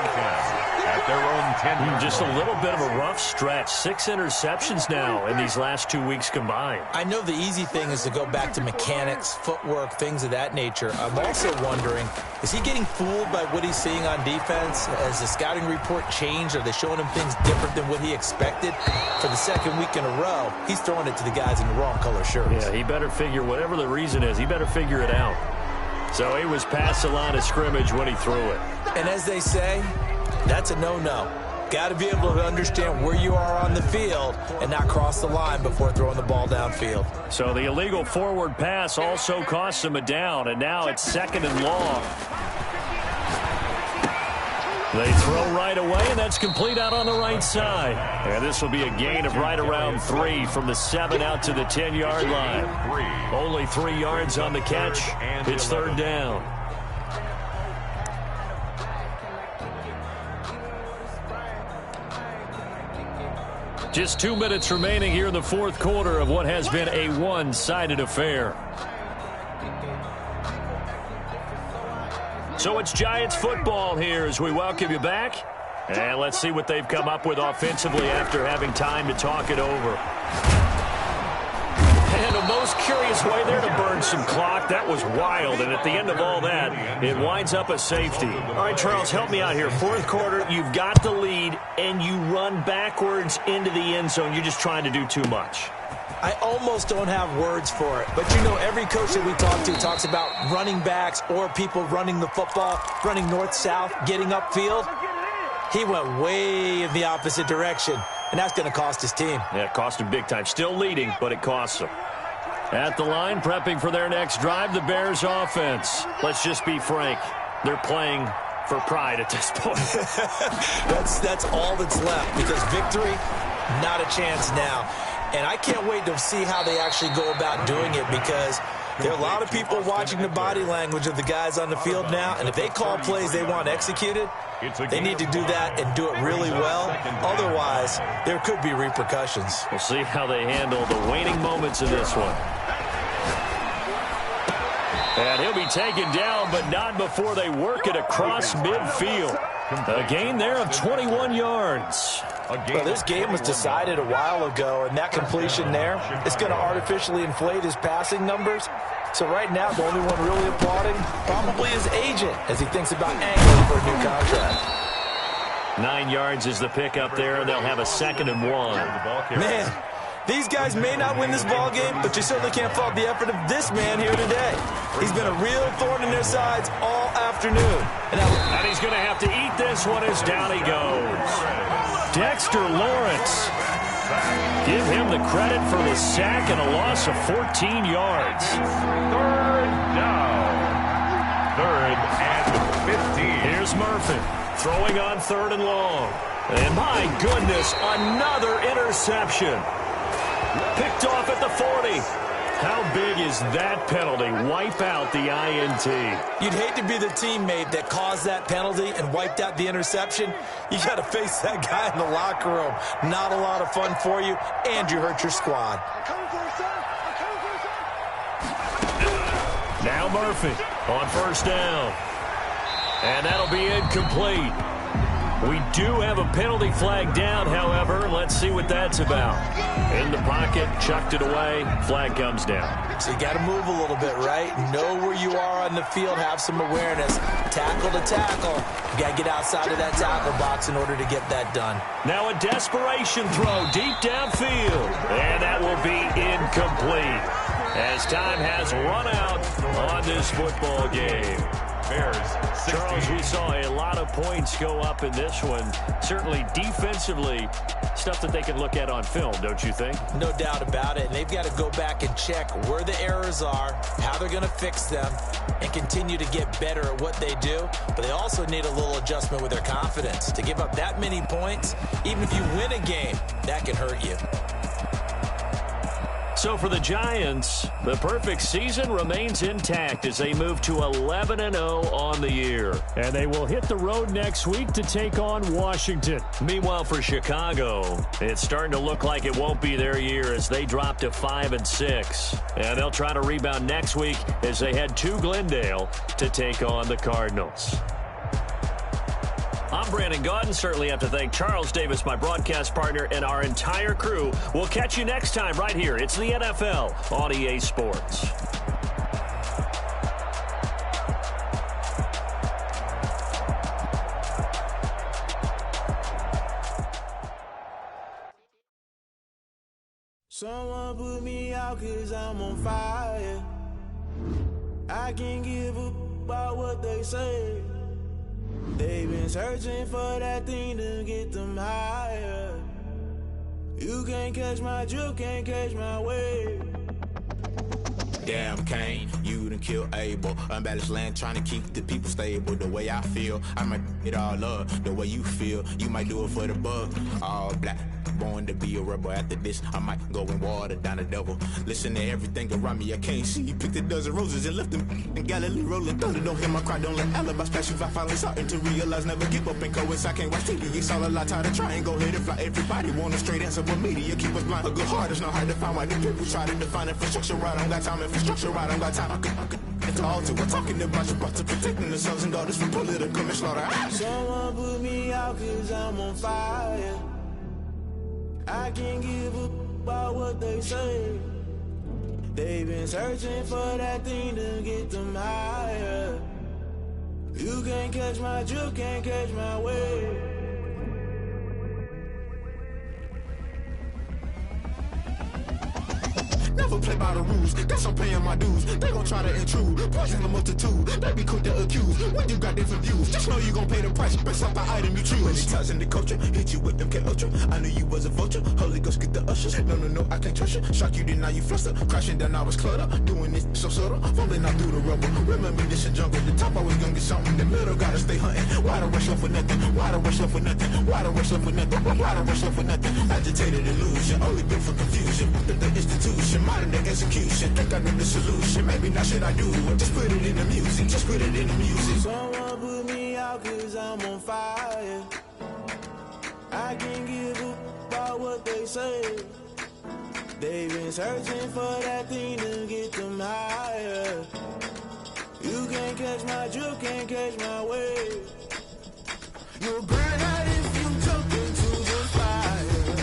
At their own 10. Just a little bit of a rough stretch. 6 interceptions now in these last 2 weeks combined. I know the easy thing is to go back to mechanics, footwork, things of that nature. I'm also wondering, is he getting fooled by what he's seeing on defense? Has the scouting report changed? Are they showing him things different than what he expected? For the 2nd week in a row, he's throwing it to the guys in the wrong color shirts. Yeah, he better figure, whatever the reason is, he better figure it out. So he was past the line of scrimmage when he threw it. And as they say, that's a no-no. Got to be able to understand where you are on the field and not cross the line before throwing the ball downfield. So the illegal forward pass also costs him a down, and now it's 2nd and long. They throw right away, and that's complete out on the right side. And this will be a gain of right around 3 from the 7 out to the 10-yard line. Only 3 yards on the catch. It's 3rd down. Just 2 minutes remaining here in the 4th quarter of what has been a one-sided affair. So it's Giants football here as we welcome you back. And let's see what they've come up with offensively after having time to talk it over. And a most curious way there to burn some clock. That was wild. And at the end of all that, it winds up a safety. All right, Charles, help me out here. 4th quarter, you've got the lead, and you run backwards into the end zone. You're just trying to do too much. I almost don't have words for it. But, you know, every coach that we talk to talks about running backs or people running the football, running north-south, getting upfield. He went way in the opposite direction, and that's going to cost his team. Yeah, it cost him big time. Still leading, but it costs him. At the line, prepping for their next drive, the Bears offense. Let's just be frank. They're playing for pride at this point. That's all that's left because victory, not a chance now. And I can't wait to see how they actually go about doing it because there are a lot of people watching the body language of the guys on the field now, and if they call plays they want executed, they need to do that and do it really well. Otherwise, there could be repercussions. We'll see how they handle the waning moments in this one. And he'll be taken down, but not before they work it across midfield. A gain there of 21 yards. Well, this game was decided a while ago, and that completion there is going to artificially inflate his passing numbers. So right now, the only one really applauding probably his agent as he thinks about angling for a new contract. 9 yards is the pickup there, and they'll have a 2nd and 1. Man, these guys may not win this ball game, but you certainly can't fault the effort of this man here today. He's been a real thorn in their sides all afternoon. And he's going to have to eat this one as down he goes. Dexter Lawrence. Give him the credit for the sack and a loss of 14 yards. 3rd down. 3rd and 15. Here's Murphy throwing on 3rd and long. And my goodness, another interception. Picked off at the 40. How big is that penalty? Wipe out the INT. You'd hate to be the teammate that caused that penalty and wiped out the interception. You got to face that guy in the locker room. Not a lot of fun for you, and you hurt your squad. Now Murphy on 1st down. And that'll be incomplete. We do have a penalty flag down, however. Let's see what that's about. In the pocket, chucked it away, flag comes down. So you got to move a little bit, right? Know where you are on the field, have some awareness. Tackle to tackle. You got to get outside of that tackle box in order to get that done. Now a desperation throw deep downfield, and that will be incomplete as time has run out on this football game. Bears, 16. Charles, we saw a lot of points go up in this one. Certainly defensively, stuff that they can look at on film, don't you think? No doubt about it. And they've got to go back and check where the errors are, how they're going to fix them, and continue to get better at what they do. But they also need a little adjustment with their confidence. To give up that many points, even if you win a game, that can hurt you. So for the Giants, the perfect season remains intact as they move to 11-0 on the year. And they will hit the road next week to take on Washington. Meanwhile, for Chicago, it's starting to look like it won't be their year as they drop to 5-6. And they'll try to rebound next week as they head to Glendale to take on the Cardinals. I'm Brandon Gaudin. Certainly have to thank Charles Davis, my broadcast partner, and our entire crew. We'll catch you next time right here. It's the NFL on EA Sports. Someone put me out 'cause I'm on fire. I can't give up about what they say. They've been searching for that thing to get them higher. You can't catch my drift, can't catch my wave. Damn, Kane, you done killed Abel. Unbalanced land, trying to keep the people stable. The way I feel, I might it all up. The way you feel, you might do it for the bug. All black, born to be a rebel. After this, I might go and water down the devil. Listen to everything around me, I can't see. Picked a dozen roses and left them in Galilee rolling thunder. Don't hear my cry, don't let alibis pass you. I finally starting to realize, never give up and coincide. I can't watch TV, it's all a lot. Tired of trying, go ahead and fly. Everybody want a straight answer, but media keep us blind. A good heart is not hard to find. Why the people try to define infrastructure right? I don't got time, infrastructure right, I don't got time. I could talk to we're talking about your to protecting the sons and daughters from political manslaughter. Someone put me out 'cause I'm on fire. I can't give up about what they say. They've been searching for that thing to get them higher. You can't catch my drift, can't catch my wave. Never play by the rules, guess I'm paying my dues. They gon' try to intrude, poison the multitude. They be quick to accuse, when you got different views. Just know you gon' pay the price, based off the item you choose. When it's ties in the culture, hit you with MK Ultra. I knew you was a vulture, Holy Ghost get the ushers. No, I can't trust you. Shock you, then now you fluster. Crashing down, I was cluttered. Doing this so subtle, falling out through the rubble. Remember this a jungle, the top always gonna get something. In the middle, gotta stay hunting. Why the rush left for nothing? Why the rush left for nothing? Why the rush left for nothing? Why the rush left for nothing? Agitated illusion, only built for confusion. The institution, modern day execution. Think I know the solution. Maybe not should I do it? Just put it in the music. Just put it in the music. Someone put me out 'cause I'm on fire. I can't give up about what they say. They've been searching for that thing to get them higher. You can't catch my drift, can't catch my wave. You'll burn out if you jump into the fire.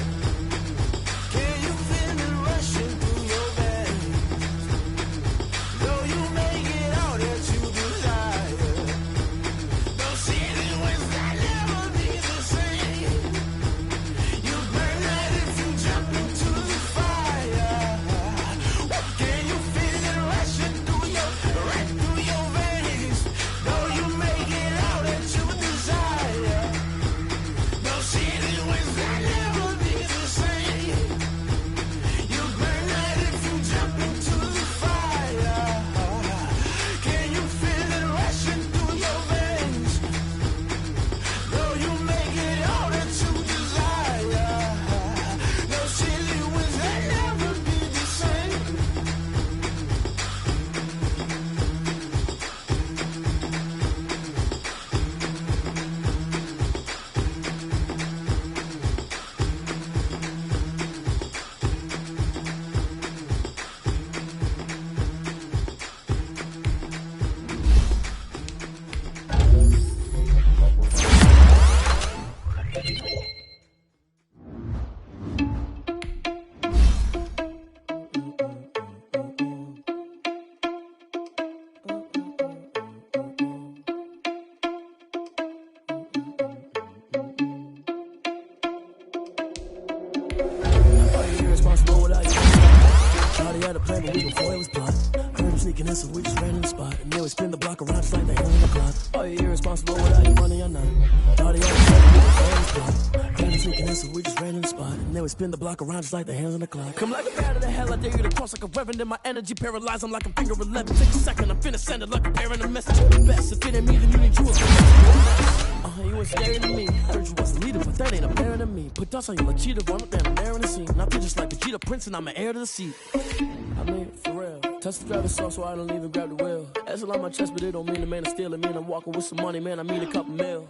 Can you feel it rushing through your veins? Though you make it all that you desire. Those seasons when I never be the same. You burn out if you jump into the fire. Can you feel it rushing through your veins? Though you make it all that you desire. had a plan, but we gon' foil his plot. Heard him sneaking in, so we just ran in the spot. And then we spin the block around just like the hell in the clock. Are you irresponsible without your money or not? Thought he had a plan, but we gon' foil his plot. Heard him sneaking in, so we just ran in the spot. And then we spin the block around just like the hands on the clock. Come like a bat of the hell, I dare you to cross like a reverend. In my energy paralyzed, I'm like I'm finger 11. Take a second, I'm finna send it like a parent a message. Best if it ain't me, then you need you a you ain't scared of me. Heard you was a leader, but that ain't apparent to me. Put dust on you like cheetah, run up there and there in the scene. I feel just like Vegeta Prince and I'm an heir to the seat. I mean, for real. Touch the driver's sauce so I don't even grab the wheel. That's on my chest, but it don't mean the man is stealing. Mean I'm walking with some money, man, I mean a couple mil.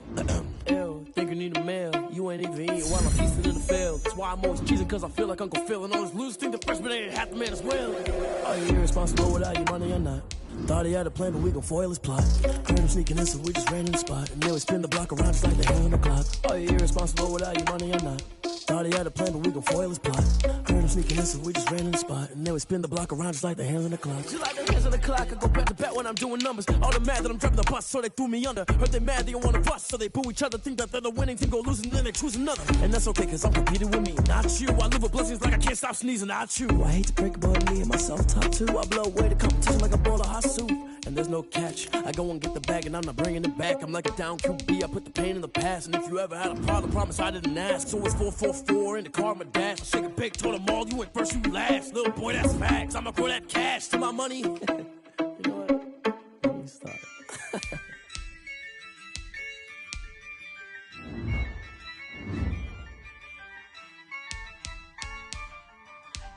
Ew, think you need a meal. You ain't even eating while I'm feasting in the field. That's why I'm always cheesing, cause I feel like Uncle Phil. And all this losers think the freshman ain't half the man as well. Are you irresponsible without your money or not? Thought he had a plan, but we gon' foil his plot. Heard him sneaking in, so we just ran in the spot. And then we spin the block around just like the hell on the clock. Are you irresponsible without your money or not? Thought he had a plan, but we gon' foil his plot. Heard him sneaking in, so we just ran in the spot. And then we spin the block around just like the hands on the clock. Just like the hands on the clock, I go back to back when I'm doing numbers. All the mad that I'm driving the bus, so they threw me under. Heard they mad, they don't wanna bust, so they boo each other. Think that they're the winning team, go losing, then they choose another. And that's okay, cause I'm competing with me, not you. I live with blessings like I can't stop sneezing, not you. I hate to break it, but me and myself top two. I blow away the competition like a bowl of hot soup. And there's no catch. I go and get the bag and I'm not bringing it back. I'm like a down QB, I put the pain in the past. And if you ever had a problem, promise I didn't ask. So it's 444 in the car, my dash. I shake a big, told them all, you ain't first, you last. Little boy, that's facts. I'ma grow that cash to my money. You know what? Let me start.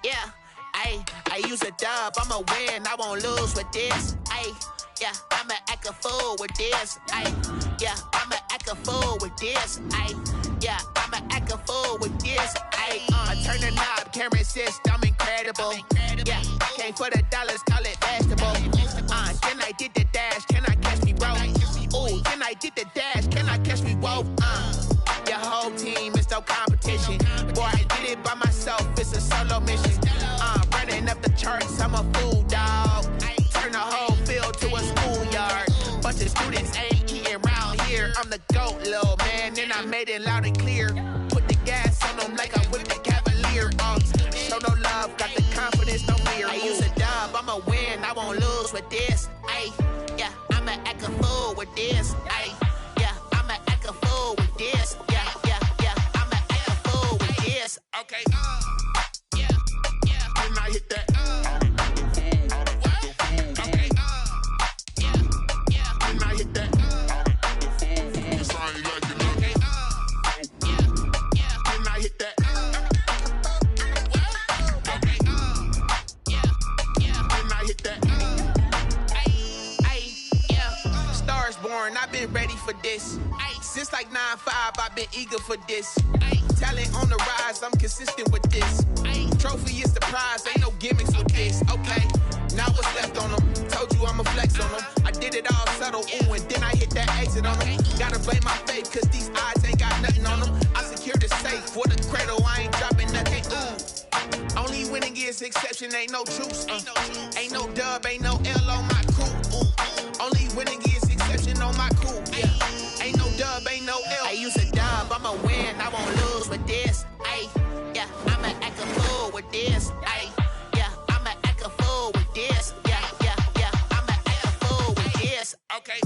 Yeah. I use a dub, I'ma win, I won't lose with this. Yeah, I'ma act a fool with this. Yeah, I'ma act a fool with this. Yeah, I'ma act a fool with this. I turn the knob, can't resist, I'm incredible. Yeah, came for the dollars, call it vegetable. Then I did the dash, can I catch me, bro? Ooh, then I did the dash, can I catch me, whoa? Your whole team is no competition. Boy, I did it by myself, it's a solo mission. Running up the charts, I'm a fool, dog. Turn the whole field to a schoolyard. Bunch of students ain't eating round here. I'm the GOAT, little man, and I made it loud and clear. Put the gas on them like I'm with the Cavalier. Show no love, got the confidence, no fear. I use a dub, I'ma win, I won't lose with this. Yeah, I'ma act a fool with this. Yeah, I'ma act a fool with this. Yeah, I'ma act a fool with this. Okay. Then I hit that. Okay. Then I hit that. Yes, I ain't like it. Okay. Then I hit that. Okay. Then I hit that. Yeah. Stars born, I've been ready for this. Since like 9-5, I've been eager for this. Talent on the rise, I'm consistent with this. Trophy is the prize, ain't no gimmicks with this. Okay, now what's left on them? Told you I'ma flex on them. I did it all subtle, ooh, and then I hit that exit on them. Gotta blame my faith, cause these odds ain't got nothing on them. I secured the safe for the cradle, I ain't dropping nothing. Only winning is exception, ain't no truce. Ain't no dub, ain't no L on my crew. Only winning is exception on my crew. Yeah. Ain't no dub, ain't no L. I use a dub, I'ma win, I won't lose with this. Yeah, I'ma act a fool with this. Yeah, I'ma act a fool with this. Yeah, I'ma act a fool with this. Okay.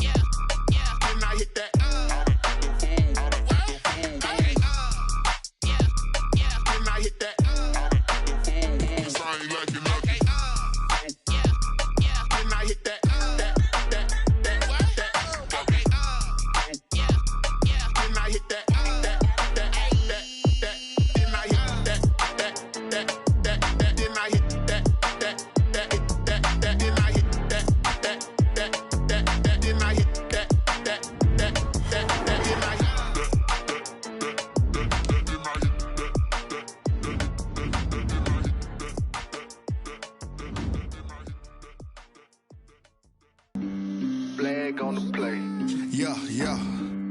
Then I hit that. Okay. Then I hit that. Yes, I ain't like it. Okay. Then I hit that. Then I hit that. Flag on the play. Yeah.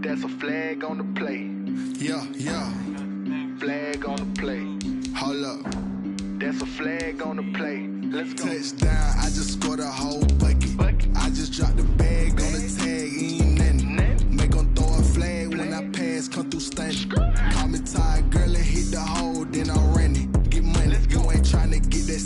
That's a flag on the play. Yeah. Flag on the play. Hold up. That's a flag on the play. Let's go. Touchdown, I just scored a whole bucket. I just dropped the bag on the tag, ain't nothing. Make 'em throw a flag when I pass, come through stunning. Call me tired, girl, and hit the hole, then I run it. Get money, you ain't tryna get that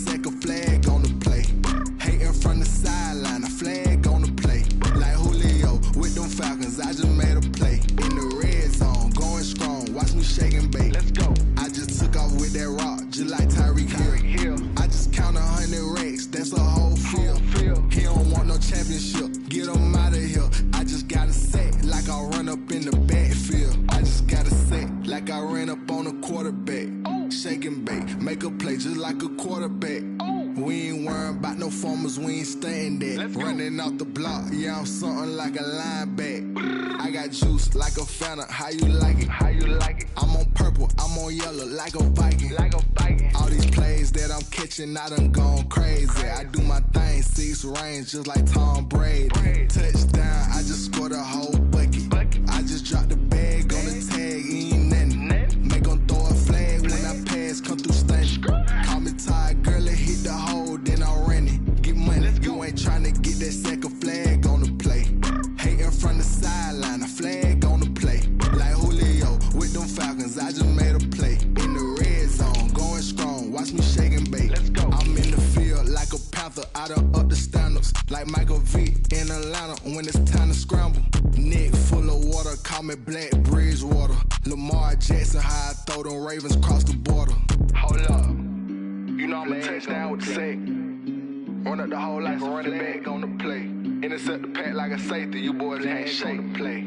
cause we ain't staying there. Running off the block, yeah, I'm something like a linebacker. I got juice like a Fanta, how you like it? How you like it? I'm on purple, I'm on yellow, like a Viking. Like a Viking. All these plays that I'm catching, I done gone crazy. I do my thing, 6 range, just like Tom Brady. Touchdown, I just scored a whole bucket. I just dropped the bag on the tag, ain't nothing. Make 'em throw a flag when I pass, come through stunning. Call me tired, girl, it hit the hole, then I ran it. Get money, you ain't tryna get that second flag on the play. Hating from the sideline, a flag on the play. Like Julio with them Falcons, I just made a play. In the red zone, going strong, watch me shake and bake. I'm in the field like a Panther, I done up the standards. Like Michael Vick in Atlanta when it's time to scramble. Neck full of water, call me Black Bridgewater. Lamar Jackson, how I throw them Ravens across the border. Hold up, you know I'm a touchdown with the sack. Run up the hole like a running back on the play. Intercept the pack like a safety, you boys ain't shake the play.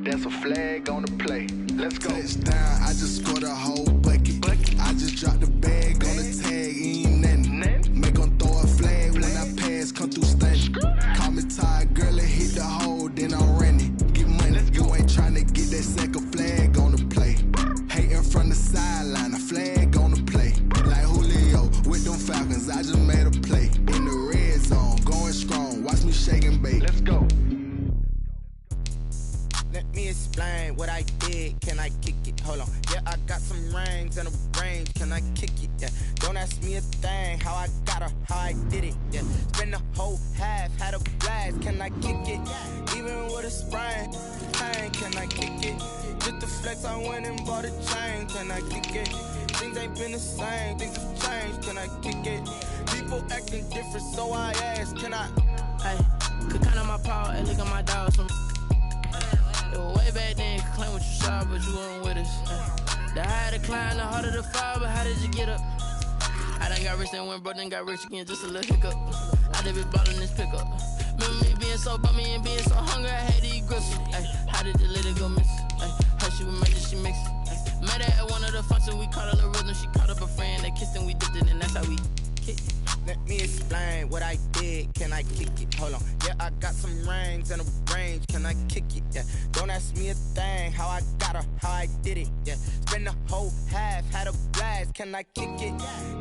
That's a flag on the play. Let's go. Touchdown, I just scored a whole bucket. I just dropped the bag on the tag, ain't nothing. Make 'em throw a flag when I pass, come through stunning. Call me tired, girl, it hit the hole, then I ran it. Get money, you ain't tryna get that second flag on the play. Hating from the sideline, a flag on the play. Like Julio with them Falcons, I just made a play. In the red zone, going strong, watch me shake and bake. Let's go. Let me explain what I did. Can I kick it? Hold on. Yeah, I got some rings and a range. Can I kick it? Yeah. Don't ask me a thing. How I got her, how I did it. Yeah. Spend the whole half, had a blast. Can I kick it? Even with a sprain. Hey, can I kick it? Just the flex, I went and bought a chain. Can I kick it? Things ain't been the same. Things have changed. Can I kick it? People acting different, so I ask. Can I? Hey, could count on my power and look at my dogs. Way back then, you could claim what you saw, but you weren't with us. The higher the climb, the harder the fall, but how did you get up? I done got rich and went broke, then got rich again, just a little hiccup. I did be ballin' this pickup. Remember me being so bummy and being so hungry, I had to eat gristle. How did the lady go miss? How she was making, she mixed it. Met her at one of the functions, we caught a little rhythm, she caught up a friend, they kissed and we dipped it, and that's how we kicked it. Let me explain what I did. Can I kick it? Hold on. Yeah, I got some rings and a range. Can I kick it? Yeah. Don't ask me a thing. How I got her, how I did it. Yeah. Spend the whole half, had a blast. Can I kick it?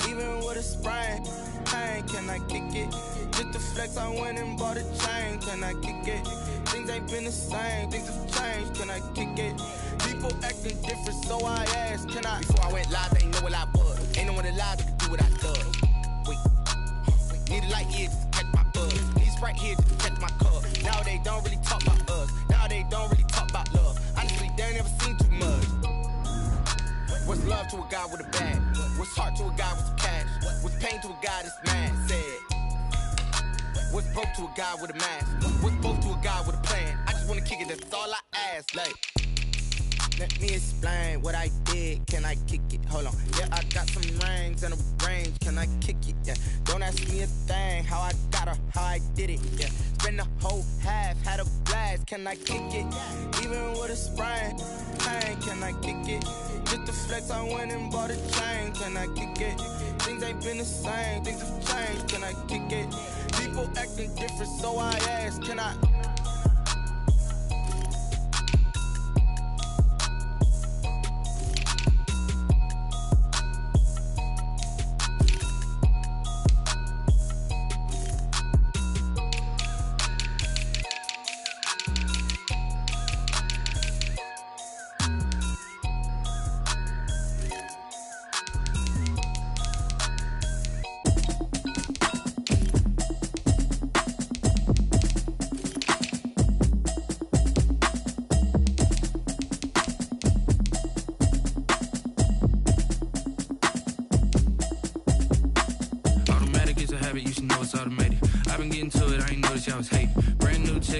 Even with a sprain. Hey, can I kick it? Just the flex, I went and bought a chain. Can I kick it? Things ain't been the same. Things have changed. Can I kick it? People acting different, so I asked. Can I? Before I went live, they ain't know what I was. Ain't no one alive that could do what I done. Need a light here just to catch my buzz. Need Sprite here just to catch my cup. Now they don't really talk about us. Now they don't really talk about love. Honestly, they ain't never seen too much. What's love to a guy with a bag? What's heart to a guy with some cash? What's pain to a guy that's mad? Said. What's broke to a guy with a mask? What's both to a guy with a plan? I just wanna kick it, that's all I ask. Like, let me explain what I did. Can I kick it? Hold on. Yeah, I got some rings and a range. Can I kick it? Yeah. Don't ask me a thing. How I got her, how I did it. Yeah. Spend the whole half, had a blast. Can I kick it? Even with a sprain. Hey, can I kick it? Just the flex, I went and bought a chain. Can I kick it? Things ain't been the same. Things have changed. Can I kick it? People acting different, so I ask. Can I?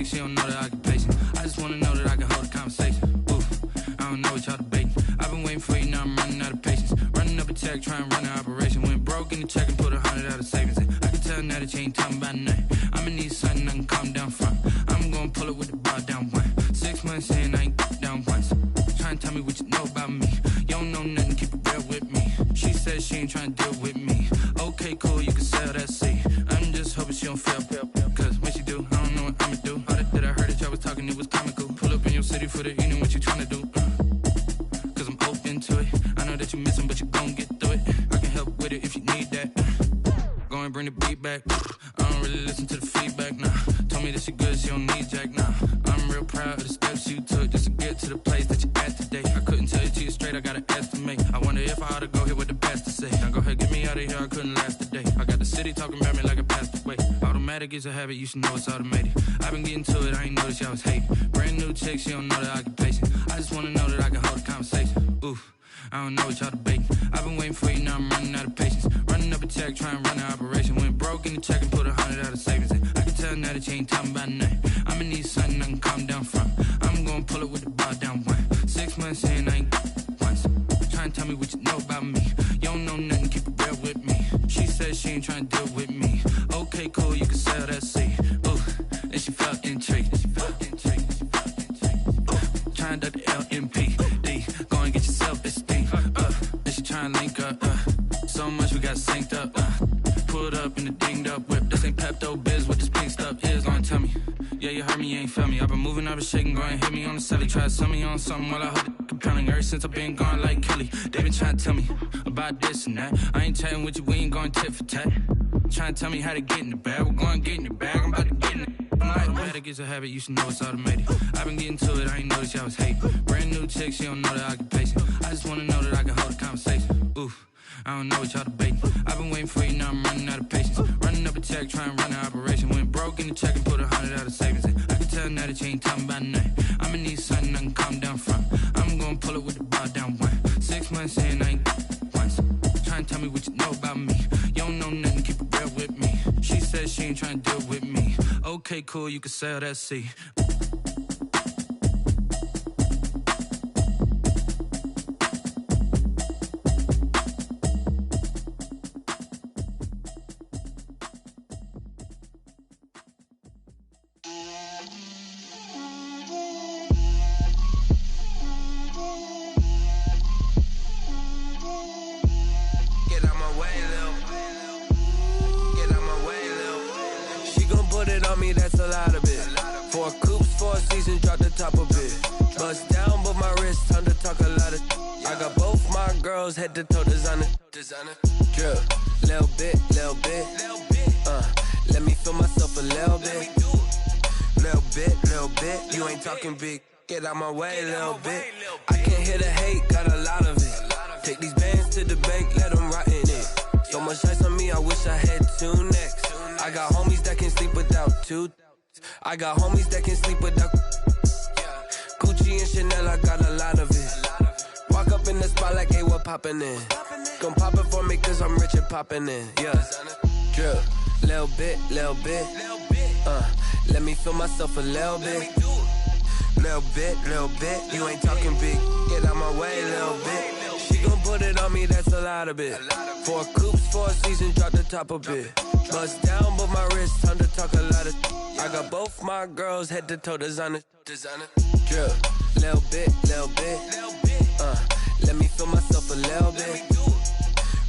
She don't know that I can pace it. I just wanna know that I can hold a conversation. Oof, I don't know what y'all debating. I've been waiting for you, now I'm running out of patience. Running up a check, trying to run an operation. Went broke in the check and put 100 out of savings in. I can tell now that you ain't talking about nothing. I'ma need something I can calm down from. I'm gonna pull it with the bar down one. 6 months in, I ain't down once. Trying to tell me what you know about me. You don't know nothing, keep it real with me. She said she ain't trying to deal with me. Okay, cool, you can sell that seat. what I'ma do. All that I heard that y'all was talking, it was comical. Pull up in your city for the evening, what you tryna do? Cause I'm open to it. I know that you missing, but you gon' get through it. I can help with it if you need that. Go and bring the beat back. I don't really listen to the feedback, nah. Told me that she good, she don't need jack, nah. I'm real proud of the steps you took just to get to the place that you at today. I couldn't tell you to you straight, I gotta estimate. I wonder if I ought to go here with the best to say. Now go ahead, get me out of here, I couldn't last a day. I got the city talking about me like I passed away. Automatic is a habit, you should know it's automated. I've been getting to it, I ain't noticed y'all was hating. Brand new chick, she don't know the occupation. I just wanna know that I can hold a conversation. Oof. I don't know what y'all debating. I've been waiting for you, now I'm running out of patience. Running up a check, trying to run an operation. Went broke in the check and put 100 out of savings in. I can tell now that you ain't talking about nothing. I'ma need something I can calm down from. I'm gonna pull it with the bar down one. 6 months in, I ain't once. Trying to tell me what you know about me. You don't know nothing, keep it real with me. She said she ain't trying to deal with me. Okay, cool, you can sell that seed. Ooh, and she felt intrigued. Trying to duck the LMPD. Go and get yourself esteem. And she trying to link up. So much we got synced up. Pulled up in the dinged up whip. This ain't Pepto Biz with this pink stuff is. Gonna tell me. Yeah, you heard me, you ain't felt me. I've been moving, I've been shaking, go and hit me on the celly. Try to sell me on something while I hold it compelling. Ever since I've been gone like Kelly, they been trying to tell me about this and that. I ain't chatting with you, we ain't going tit for tat. Trying to tell me how to get in the bag. We're going to get in the bag, I'm about to get in it. Automatic is a habit, you should know it's automated. I've been getting to it, I ain't noticed y'all was hating. Brand new chick, she don't know the occupation. I just wanna know that I can hold a conversation. Oof. I don't know what y'all debating. I've been waiting for you, now I'm running out of patience. Running up a check, trying to run an operation. Went broke in the check and put 100 out of savings in. I can tell now that you ain't talking about nothing. I'ma need something I can calm down from. I'm gonna pull it with the bar down one. 6 months in, I ain't once. Trying to tell me what you know about me. You don't know nothing, keep it real with me. She said she ain't trying to deal with me. Okay, cool, you can sell that seed. That's a lot of it. 4 coops, 4 seasons, drop the top of it. Bust down, but my wrist, time to talk a lot of. I got both my girls head to toe designer. Drip, little bit. Let me feel myself a little bit. Little bit. You ain't talking big. Get out my way, little bit. I can't hear the hate, got a lot of it. Take these bands to the bank, let them rot in it. So much ice on me, I wish I had 2 necks. I got homies that can sleep without 2. I got homies that can sleep without Gucci and Chanel, I got a lot of it. Walk up in the spot like, hey, what poppin' in? Gon' pop it for me cause I'm rich and poppin' in. Yeah, drip, little bit. Let me feel myself a little bit. Little bit. You ain't talking big, get out my way, little bit. She gon' put it on me, that's a lot of it. 4 coops, 4 seasons, drop the top of it. Bust down, but my wrist, time to talk a lot of. I got both my girls head to toe designer. Drip, little bit. Let me feel myself a little bit.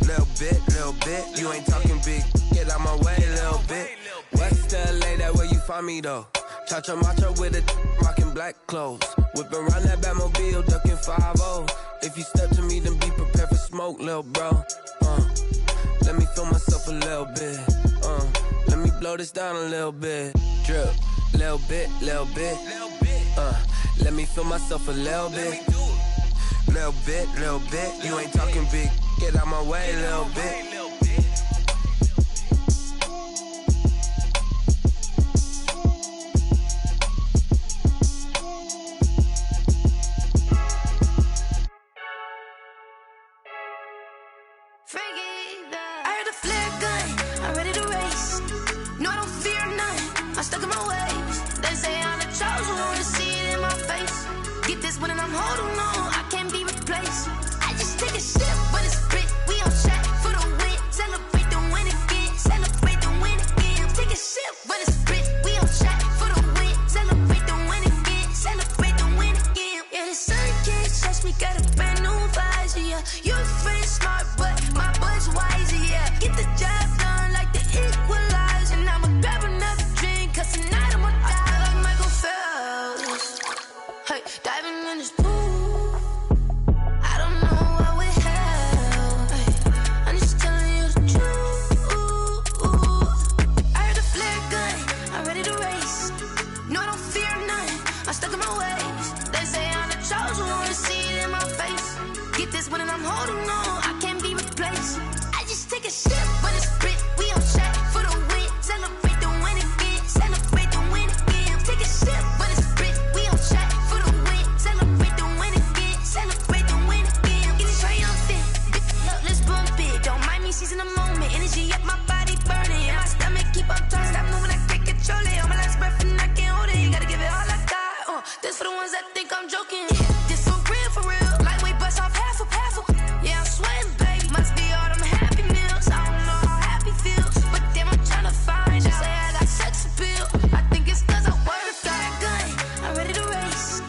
Little bit. You ain't talking big, get out my way, little bit. West LA, that where you find me though. Cha-cha macha with it, rockin' black clothes. Whippin' around that Batmobile, duckin' 5-0. If you step to me, then be prepared for smoke, lil' bro. Let me feel myself a little bit. Let me blow this down a little bit. Drip, little bit. Let me feel myself a little bit. Little bit. You ain't talking big. Get out my way, little bit. Holding on, I can't be replaced. I just take a sip, but it's spit. We on track for the win. Celebrate the win again. Celebrate the win again. Take a sip, but it's spit. We on track for the win. Celebrate the win again. Celebrate the win again. Yeah, the sun can't touch me. Got a brand new visor. Yeah, you're pretty smart, but my butt's wiser. Yeah, get the job done like the equalizer. And I'ma grab another drink, cause tonight I'ma die. one and I'm holding on. I can't be replaced. I just take a sip, but it's split. We on shot for the win. Celebrate the win again. Celebrate the win again. Take a sip, but it's split. We on shot for the win. Celebrate the win again. Celebrate the win again. Get it triumphant. Look, let's bump it. Don't mind me seizing the moment. Energy up my body burning. And my stomach keep on turning. Stop moving, I can't control it. On my last breath and I can't hold it. You gotta give it all I got. This for the ones that think I'm joking. This for real, for real. Lightweight bust off half a. Yeah, I'm sweating, baby. Must be all them happy meals. I don't know how happy feels, but damn, I'm trying to find out. Say I got sex appeal. I think it's cause I work a gun. I'm ready to race.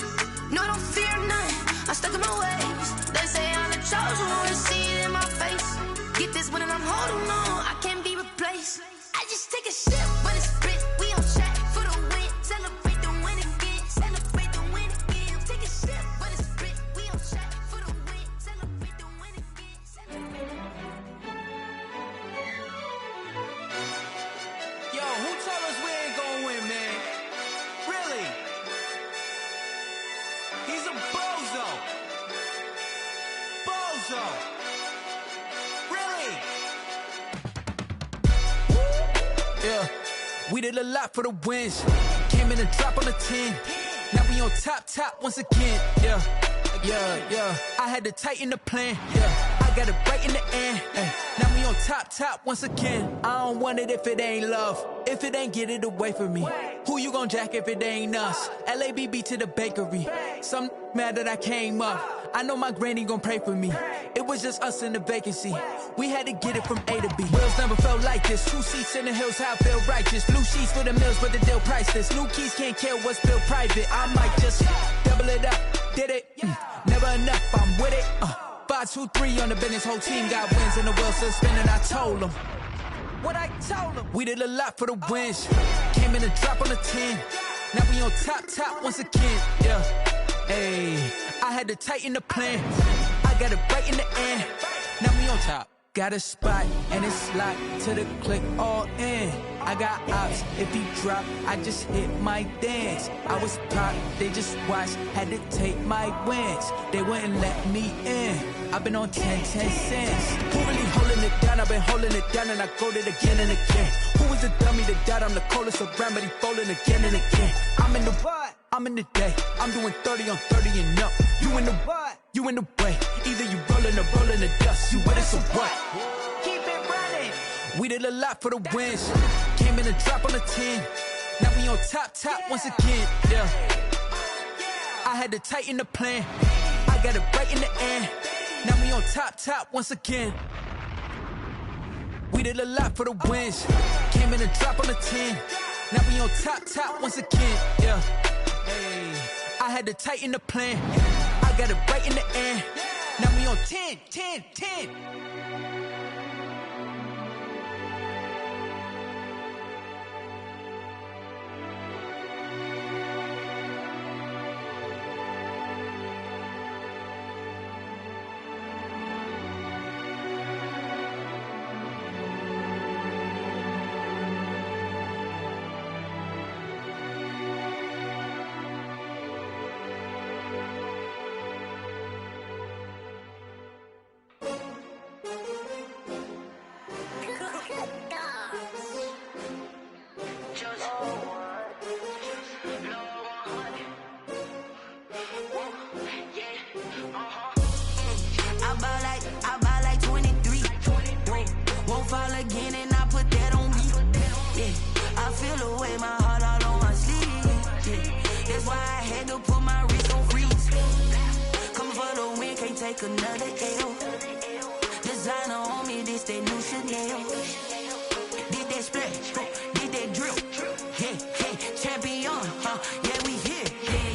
No, I don't fear none. I'm stuck in my ways. They say I'm the chosen one. See it in my face. Get this one and I'm holding on. I can't be replaced. I just take a sip, but it's split. We on shot for the win. Celebrate the win again. Celebrate the win again. Take a sip, but it's split. We on shot for the win. Celebrate the win again. Yo, who told us we ain't gonna win, man? Really? He's a bozo. Bozo. Really? Yeah, we did a lot for the wins. Came in and drop on the 10. Now we on top once again. Yeah. I had to tighten the plan. Yeah, I got it right in the end. Now we on top once again. I don't want it if it ain't love. If it ain't, get it away from me. Who you gon' jack if it ain't us? LABB to the bakery. Some mad that I came up. I know my granny gon' pray for me. It was just us in the vacancy. We had to get it from A to B. Wheels never felt like this. 2 seats in the hills, how I feel righteous. Blue sheets for the mills, but the deal priceless. New keys can't care what's built private. I might just double it up. Did it? Never enough, I'm with it. 5, 2, 3 on the business. Whole team got wins and the wheels still spinning. I told them what I told them. We did a lot for the wins. Came in and drop on the 10. Now we on top once again. Yeah. Hey, I had to tighten the plan. I got it right in the end. Now we on top. Got a spot and it's locked to the click all in. I got ops, if he drop, I just hit my dance. I was pop, they just watched, had to take my wins. They wouldn't let me in. I've been on 10 cents. Who really holding it down? I've been holding it down and I go it again and again. Who was the dummy that died? I'm the coldest around, but he folding again and again. I'm in the what? I'm in the day. I'm doing 30 on 30 and up. You in the what? You in the way. Either you rolling or rolling the dust. You with us or what? Keep it running. We did a lot for the wins. Came in and drop on the 10. Now we on top once again. Yeah. I had to tighten the plan. I got it right in the end. Now we on top once again. We did a lot for the wins. Came in and drop on the 10. Now we on top once again. Yeah. Hey, I had to tighten the plan. I got it right in the end. Now we on 10. Another L. Designer on me, this that new Chanel. Did that splash, did that drill. Yeah, champion, yeah, we here.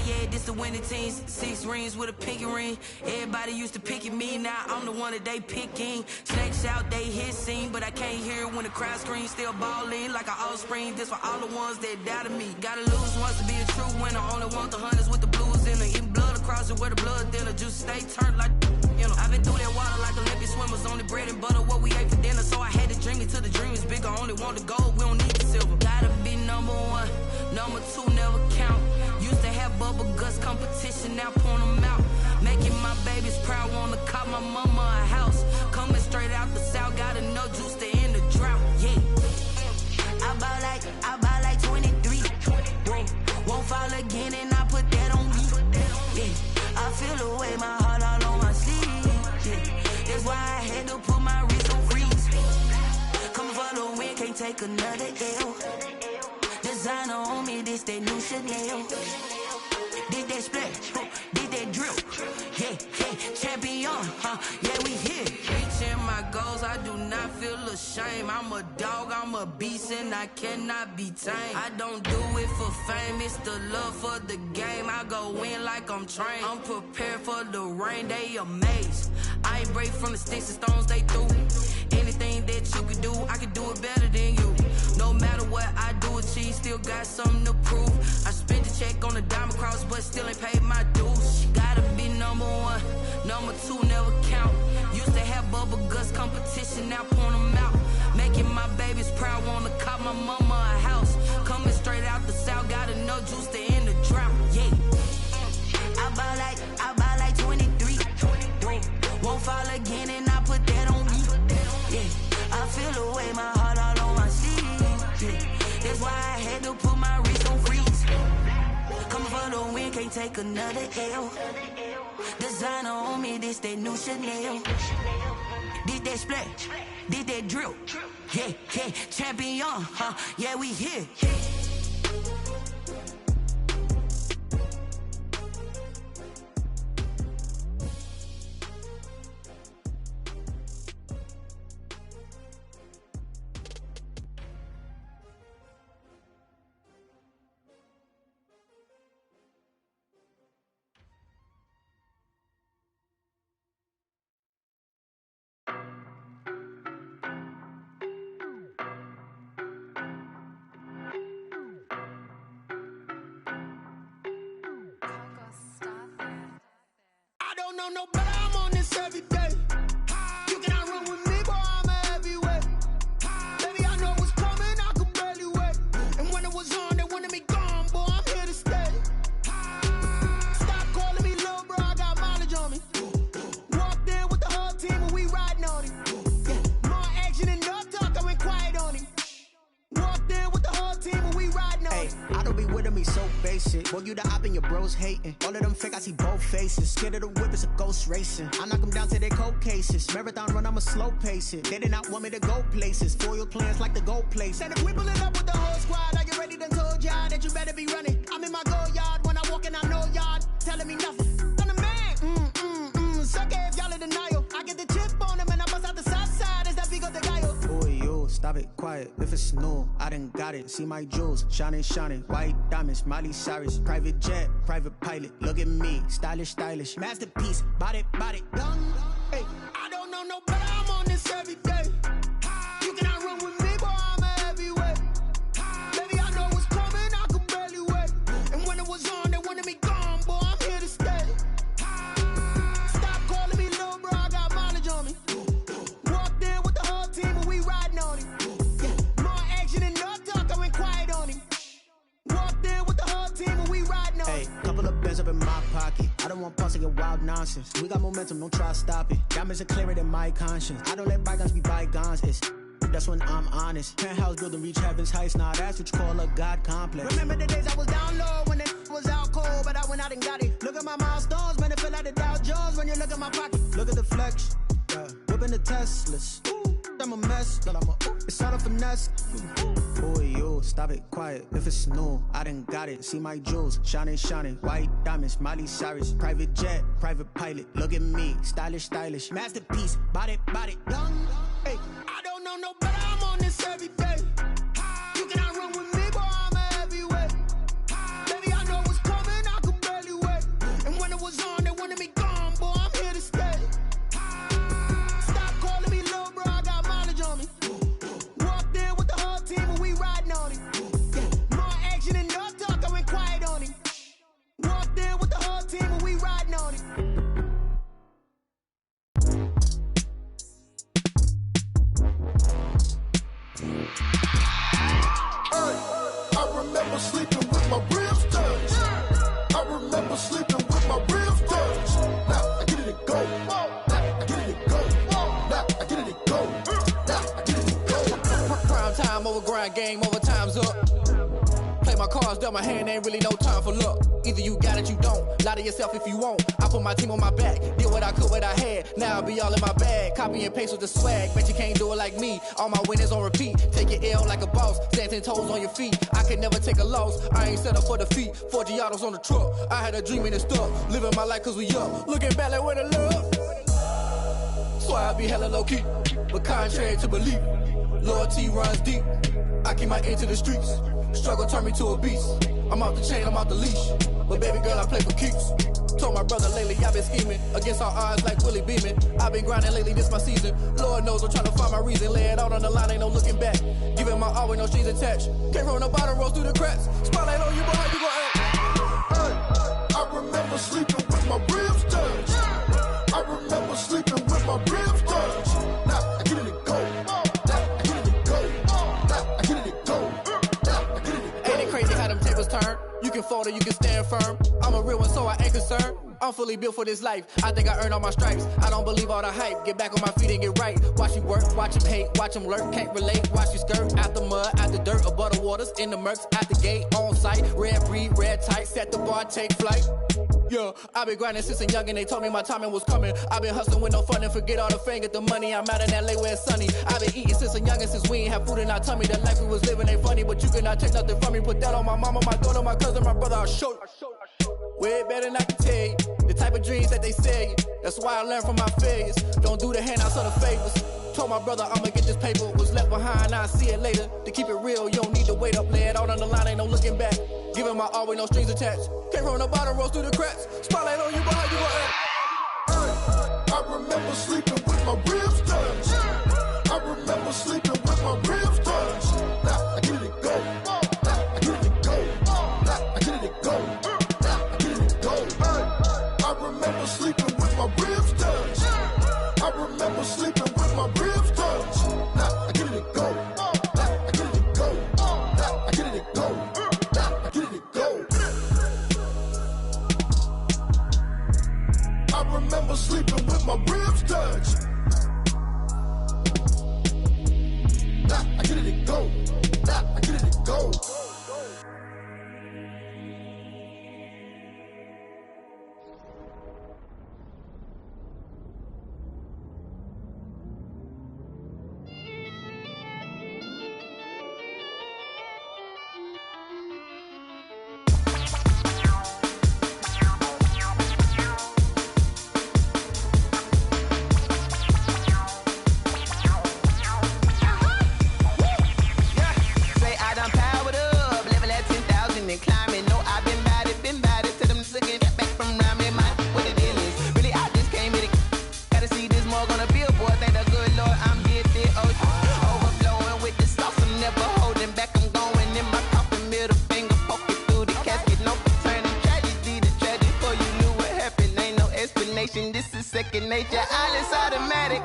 Yeah, this the winning team. 6 rings with a pinky ring. Everybody used to pick at me, now I'm the one that they picking. Snakes out, they hit scene, but I can't hear it when the crowd screams. Still balling like an offspring. This for all the ones that doubted me. Gotta lose once to be a true winner. Only want the hunters with the blues in it. Eating blood across it where the blood thinner. Just stay turned like, you know. I've been through that water like Olympic swimmers. Only bread and butter what we ate for dinner. So I had to dream it till the dream is bigger. Only want the gold, we don't need the silver. Gotta be number 1, number 2 never count. Used to have bubble guts competition, now point them out. Making my babies proud, wanna cop my my mama a house. Coming straight out the south, got enough juice to end the drought. Yeah. I buy like 23. Whoa. Won't fall again, and I put that on me. Yeah. I feel the way, my heart all on my sleeve. Yeah. That's why I had to put my wrist on freeze. Coming for the win, can't take another L. Designer on me, this that new Chanel. Did that splash, did that drill. Yeah, yeah, champion, yeah, we here. Reaching my goals, I do not feel ashamed. I'm a dog, I'm a beast, and I cannot be tamed. I don't do it for fame, it's the love for the game. I go in like I'm trained. I'm prepared for the rain, they amazed. I ain't break from the sticks and stones they threw. Anything that you could do, I could do it better than you. No matter what I do, achieve, still got something to prove. I spent the check on the diamond cross, but still ain't paid my dues. Gotta be number one, number two never count. Used to have bubble guts competition, now point them out. Making my babies proud, wanna cop my mama a house. Coming straight out the south, got enough juice to end the drought. Yeah. I buy like 23. Whoa. Won't fall again, and I put that on me. Yeah. I feel the way, my heart all on my sleeve. Yeah. That's why I had to put my wrist on freeze. Coming for the win, can't take another L. Designer on me, this that new Chanel. Did that splash, did that drill. Yeah, yeah, champion, yeah, we here. No, but I'm on this every day. You cannot run with me, boy, I'm a heavyweight. Baby, I know what's coming, I could barely wait. And when it was on, they wanted me gone, boy, I'm here to stay. Stop calling me little bro, I got mileage on me. Walked in with the whole team and we riding on him. Yeah. More action and no talk, I went quiet on him. Walked in with the whole team and we riding on him. I don't be with him, he's so basic. Boy, you the op and your bros hating. All of them fake, I see both faces. Scared of the whip, it's a ghost racing. I knock them down to their cold cases. Marathon run, I'ma slow pace it. They did not want me to go places. Foil plans like the gold place. And if we pulling up with the whole squad, I get ready to told y'all that you better be running. I'm in my go yard when I walk in, I know y'all telling me nothing. I'm the man, suck it if y'all in denial. I get the chip on them and I bust out the south side as that big of the guy. Boy, yo, stop it, quiet. If it's new, I done got it. See my jewels, shining, shining. White diamonds, Miley Cyrus. Private jet, private pilot. Look at me, stylish, stylish. Masterpiece, body, done. Hey, I don't know no better, I'm on this every day. You cannot run with me, boy, I'm a heavyweight. Baby, I know what's coming, I could barely wait. And when it was on, they wanted me gone, boy, I'm here to stay. Stop calling me little bro, I got mileage on me. Walked in with the whole team and we riding on him. Yeah. More action and no talk, I went quiet on him. Walked in with the whole team and we riding on him. Hey, couple of bands up in my pocket. I don't want pulse to get wild nonsense. We got momentum, don't try to stop it. Diamonds are clearer than my conscience. I don't let bygones be bygones. That's when I'm honest. Penthouse building reach heaven's heights. Now that's what you call a God complex. Remember the days I was down low when it was out cold, but I went out and got it. Look at my milestones, man, it feel like the Dow Jones when you look at my pocket. Look at the flex, yeah. Whipping the Teslas. Ooh, I'm a mess, but it's all a finesse. Boy, yo, stop it, quiet. If it's new, I done got it. See my jewels, shining, shining. White diamonds, Miley Cyrus. Private jet, private pilot. Look at me, stylish, stylish. Masterpiece, body, done. Hey, I don't know no better, I'm on this every day. You cannot run with me, boy, I'm a heavyweight. Baby, I know what's coming, I could barely wait. And when it was on, they wanted me gone, boy, I'm here to stay. Stop calling me little bro, I got mileage on me. Walked in with the whole team and we riding on him. Yeah. More action and no talk, I went quiet on him. Walked in with the whole team and we riding on him. around, game over, time's up. Play my cards, dealt my hand, ain't really no time for luck. Either you got it, you don't. Lie to yourself if you won't. I put my team on my back, did what I could, what I had. Now I'll be all in my bag, copy and paste with the swag. Bet you can't do it like me. All my winners on repeat. Take your L like a boss, stand 10 toes on your feet. I can never take a loss. I ain't set up for defeat. 4 Giottos on the truck. I had a dream and it's stuck. Living my life cause we up. Looking back like where the love. So I be hella low key, but contrary to belief, loyalty runs deep. I keep my ear to the streets. Struggle turned me to a beast. I'm off the chain, I'm off the leash. But baby girl, I play for keeps. Told my brother lately, I've been scheming against all odds like Willie Beeman. I've been grinding lately, this my season. Lord knows I'm trying to find my reason. Lay it out on the line, ain't no looking back. Giving my all with no strings attached. Came from the bottom, rose through the cracks. Spotlight on you, boy, how you gon' act? I remember sleeping with my ribs touched. I remember sleeping with my ribs touched. Now I get it to go. Now I get it to go. Now I get it to go. Now I get it to go. Ain't it crazy how them tables turn? You can fold or you can stand firm. I'm a real one, so I ain't concerned. I'm fully built for this life. I think I earned all my stripes. I don't believe all the hype. Get back on my feet and get right. Watch you work, watch him hate, watch him lurk. Can't relate, watch you skirt. Out the mud, out the dirt, above the waters, in the murks, out the gate, on site. Red breed, red tight, set the bar, take flight. Yeah, I've been grinding since a youngin', they told me my timing was coming. I've been hustling with no fun and forget all the fame, get the money. I'm out in LA where it's sunny. I've been eating since a youngin', since we ain't have food in our tummy. The life we was living ain't funny, but you cannot take nothing from me. Put that on my mama, my daughter, my cousin, my brother, I'll show you. Way better than I can tell you. The type of dreams that they sell you. That's why I learned from my failures. Don't do the handouts or the favors. Told my brother I'ma get this paper. Was left behind, I'll see it later. To keep it real, you don't need to wait up. Lay it out on the line, ain't no looking back. Giving my all with no strings attached. Came from the bottom, rose through the cracks. Spotlight on you, boy, how you gon' act? I remember sleeping with my ribs touched. I remember sleeping with my ribs touched. Now I get it to go. Now I get it to go. Now I get it to go. Now I get it to go. I remember sleeping with my ribs touched. I remember sleeping with my ribs touched. Now I get it to go. Now I get it to go. Now I get it to go. Now I get it to go. I remember sleeping with my ribs touched. Now I get it to go. Now I get it to go. This is second nature, all is automatic.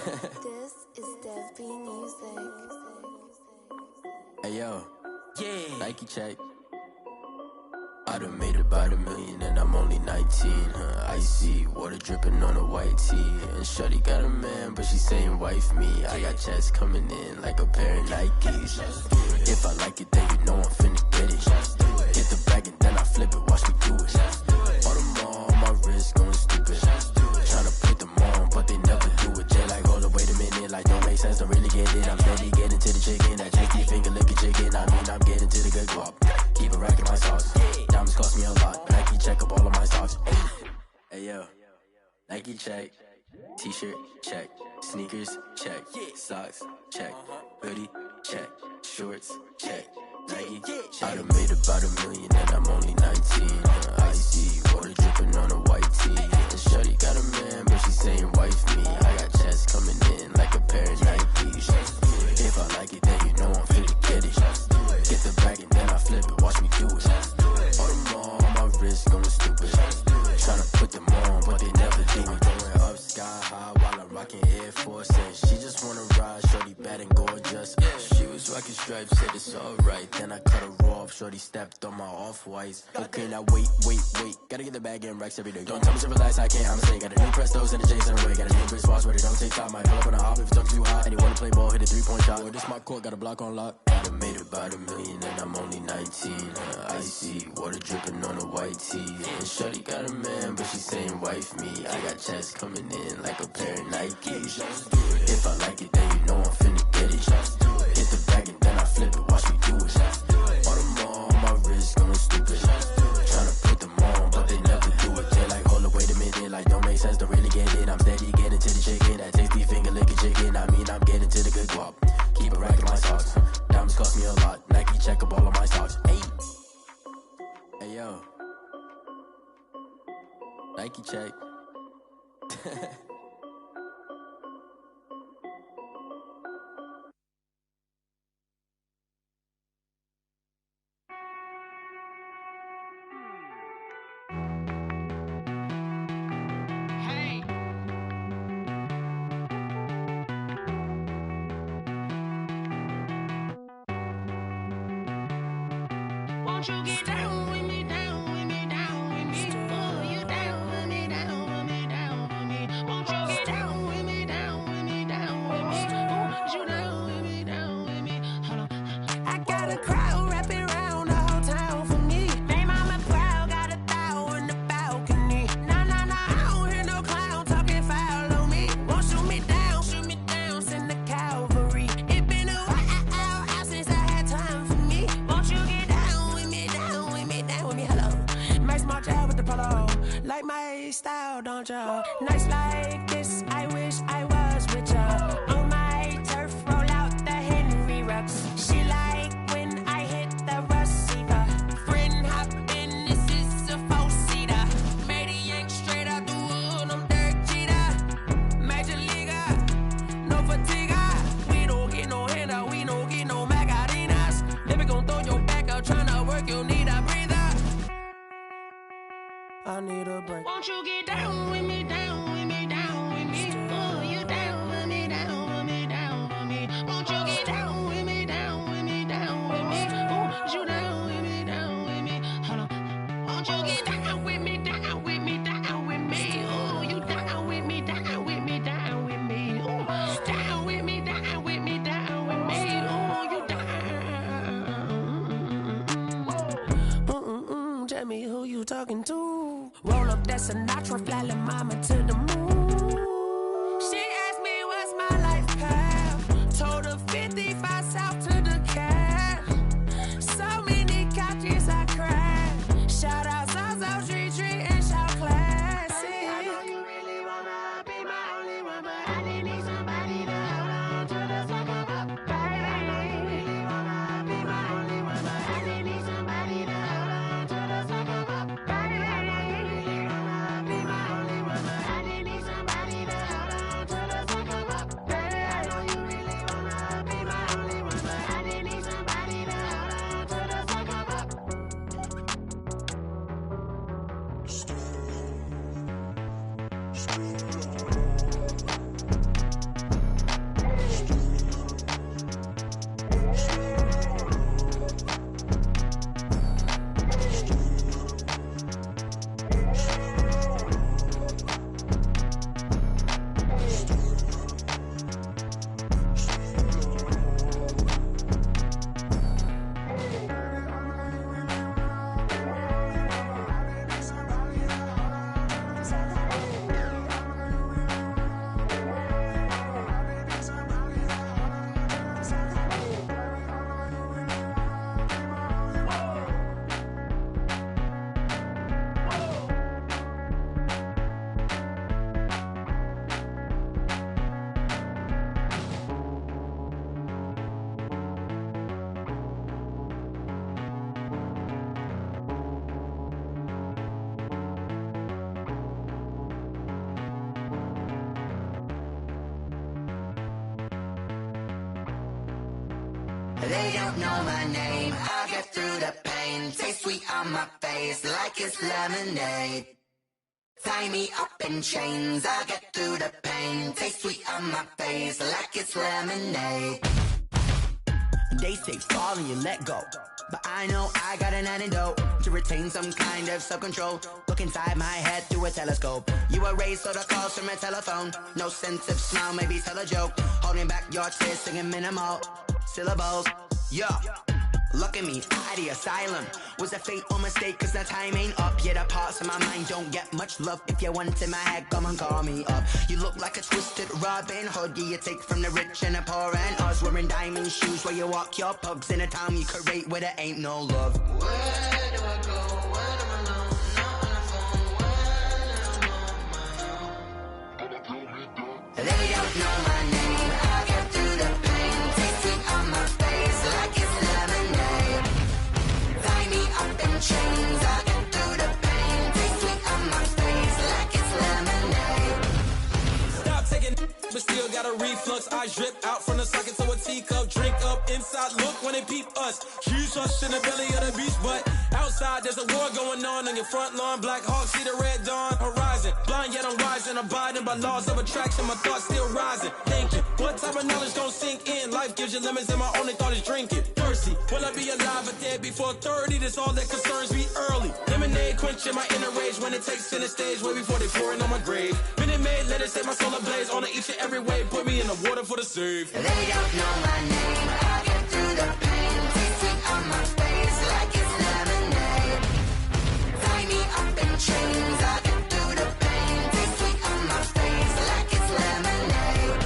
This is Dev B Music. Hey yo, yeah. Nike check. I done made about $1 million and I'm only 19. Icy water dripping on a white tee. And shawty got a man, but she saying wife me. I got checks coming in like a pair of Nikes. If I like it, then you know I'm finna get it. Get the bag and then I flip it, watch me do it. All them on my wrist going stupid. Tryna put them on, but they never do it. Jay like, hold up, wait a minute, like don't make sense, don't really get it. I'm steady getting to the chicken, that tasty finger licking chicken. I mean, I'm getting to the good guap. Keep it racking my sauce. Diamonds cost me a lot. Nike check up all of my socks. Hey yo, Nike check. T-shirt check. Sneakers check. Socks check. Hoodie check. Shorts check. Nike check. I done made about $1 million and I'm only 19. Icy water dripping on a white tee. And shawty got a man, but she saying wife me. I got checks coming in like a pair of Nikes. If I like it, then you know I'm finna get it. Get the bag and then I flip it, watch me do it. All them on my wrist going stupid. Tryna put them on, but they never do it. Going up sky high while I'm rocking Air Force. And she just wanna ride, shorty bad and gorgeous. She was rocking stripes, said it's alright. Then I cut her off, shorty stepped on my off-whites. Okay, now wait. Gotta get the bag and racks every day. Don't tell me to relax, I can't, I'm saying. Got a new Prestos and a Jason away. Got a new wrist watch where they don't take time. Might pull up on a hop if it's too hot. And he wanna play ball, hit a 3-point shot. Well, this my court, got a block on lock. I done made about $1 million and I'm only 19. Icy water dripping on a white tee. And shawty got a man, but she saying wife me. I got checks coming in like a pair of Nikes. If I like it, then you know I'm finna get it. Hit the bag and then I flip it, watch me do it. All them on my wrist going stupid. Tryna put them on, but they never do it. They like, hold up, wait a minute, like don't make sense, don't really get it. I'm steady getting to the chicken, that tasty finger licking chicken. I mean, I'm getting to the good guap. Keep it racking my socks. Diamonds cost me a lot. Nike check up all of my socks. Hey yo, Nike check. Won't you get down with me, down with me, down with me? Oh, you down with me, down with me, down with me. Won't you get down with me, down with me, down with me? Oh, you down with me, down with me? Hold on. I got a crowd wrapping around the whole town for me. They mama proud, got a thou in the balcony. Nah, I don't hear no clown talking foul on me. Won't shoot me down, send the cavalry. It been a while since I had time for me. Won't you get down with me, down with me, down with me? Hello. Nice smart job with the polo. Like my style, don't ya? Nice like this, I wish I was with ya. On my turf, roll out the Henry Rux. She like when I hit the receiver. Friend hop in, this is a 4-seater. Made a yank straight out the wood, I'm Derek Jeter. Major leaguer, no fatigue. We don't get no handout, we don't get no Macarinas. Never gon' throw your back out, tryna work, you need a breather. I need a break. Won't you get down with me, down with me, down with me? Oh, you down with me, down with me, down with me? Won't you get down with me, down with me, down with me? Oh, you down with me, down with me? Hold on. Won't you get down with me, down with me, down with me? Oh, you down with me, down with me, down with me? Oh, down with me, down with me, down with me? Oh, you down. Tell me who you talking to. Roll up that Sinatra, fly la mama to the moon. She asked me what's my life path. Told her 55 south to the cat. So many couches I cried. Shout out South Street and shout classy. I know you really wanna be my only one, but I didn't need somebody to hold on to the fuck up, baby. I know you really wanna be my only one, but I didn't need somebody to hold on to the fuck up, baby. I know you really wanna be my only one, but I didn't need somebody to hold on to the fuck up, baby. I know you really wanna be my only one, but I didn't need somebody to hold on to the fuck up. They don't know my name. I'll get through the pain. Taste sweet on my face like it's lemonade. Tie me up in chains. I'll get through the pain. Taste sweet on my face like it's lemonade. They say fall and you let go, but I know I got an antidote to retain some kind of self-control. Look inside my head through a telescope. You erase all the calls from a telephone. No sense of smile, maybe tell a joke. Holding back your tears, singing minimal syllables. Yeah, look at me, out of the asylum. Was a fate or mistake, cause the time ain't up. Yet the parts of my mind don't get much love. If you want in my head, come and call me up. You look like a twisted Robin Hood. Yeah, you take from the rich and the poor and us. Wearing diamond shoes where you walk your pugs. In a town you create where there ain't no love. Where do I go? When I'm alone? Not on the phone. When I'm on my own. They don't know my name. I'll get through the pain. Taste sweet on my face like it's lemonade. Tie me up in chains. I'll get through the pain. Taste sweet on my face like it's lemonade. Stop taking but still got a reflux. I drip out from the socket to a teacup. Drink up inside, look when they peep us. Jesus in the belly of the beast, but outside there's a war going on your front lawn. Black Hawk, see the red dawn horizon. Blind yet I'm rising, abiding by laws of attraction. My thoughts still rising, thinking what type of knowledge gon' sink in? Life gives you lemons and my only thought is drinking. Thirsty, will I be alive or dead before 30? That's all that concerns me early. Lemonade quenching my inner rage when it takes center stage way before they pouring on my grave. Minute Maid, let it set my soul ablaze on each and every way. Put me in the water for the save. They don't know my name. I'll get through the pain. Taste sweet on my face like it's lemonade. Tie me up in chains. I'll get through the pain. Taste sweet on my face like it's lemonade.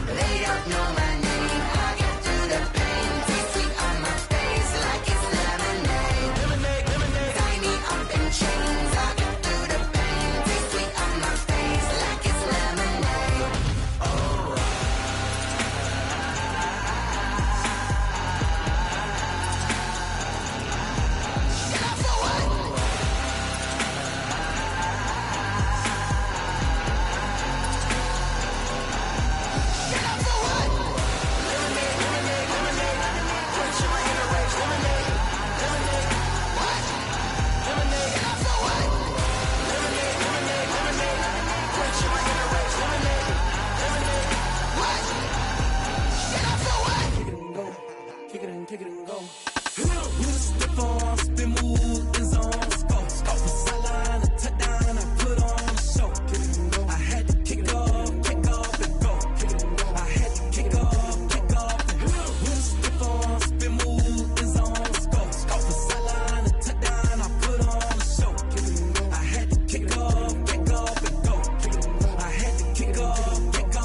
They don't know my name. I'll get through the pain. Taste sweet on my face like it's lemonade. Lemonade, lemonade. Tie me up in chains. I'll get through the pain. Taste sweet on my face like it's lemonade. Oh. Kick it and go. You step on, spin, move, and zone, scope. Scope the sideline, a touchdown, I put on a show. I had to kick off and go. I had to kick off and go. You step on, spin, move, and zone, scope. Scope the sideline, a touchdown, I put on a show. I had to kick off and go. I had to kick off and go.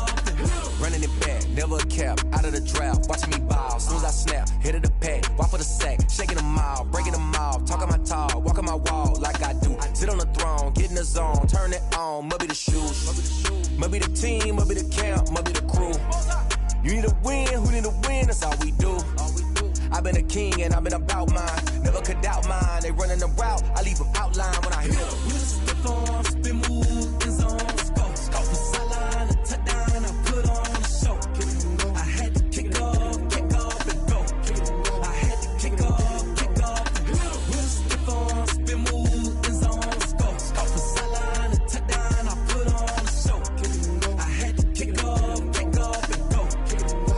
Running it back, never a cap, out of the drought, watching me ball. Soon as I snap, hit of the pack, walk for the sack, shaking them out, breaking them off, talking my talk, walking my wall like I do. Sit on the throne, get in the zone, turn it on, must be the shoes, must be the team, must be the camp, must be the crew. You need a win, who need a win, that's all we do. I've been a king and I've been about mine, never could doubt mine. They running the route, I leave them outline when I hit them. You step on, spin, move, and zone, scope the sideline, a touchdown, I put on a show. I had to kick off and go. I had to kick off and go. You step on, spin, move, and zone, scope the sideline, a touchdown, I put on a show. I had to kick off and go.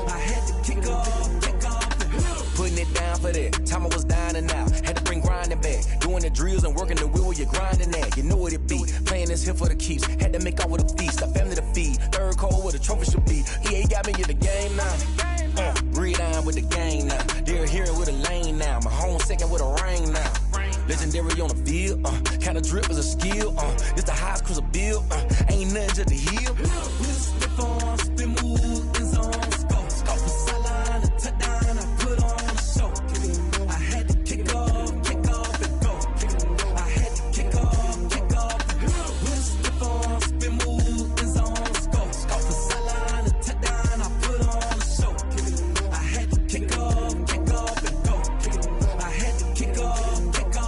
I had to kick off and go. Putting it down for that, time I was dying and out. Had to bring grinding back, doing the drills and working the wheel where you're grinding at. You know what it be, playing this here for the keeps. Had to make out with a feast, a family to feed. Third cold where the trophy should be. EA got me in the game now. Breed on with the game now. They're here with a lane now. My home second with a ring now. Legendary on the field, kinda drip is a skill. This the highest cruiser bill, ain't nothing to the hill. We step on, spin, move, and zone, scope the sideline, a touchdown, I put on a show. I had to kick off and go. I had to kick off and go. We step on, spin, move, and zone, scope the sideline, a touchdown, I put on a show. I had to kick off and go. I had to kick off and go.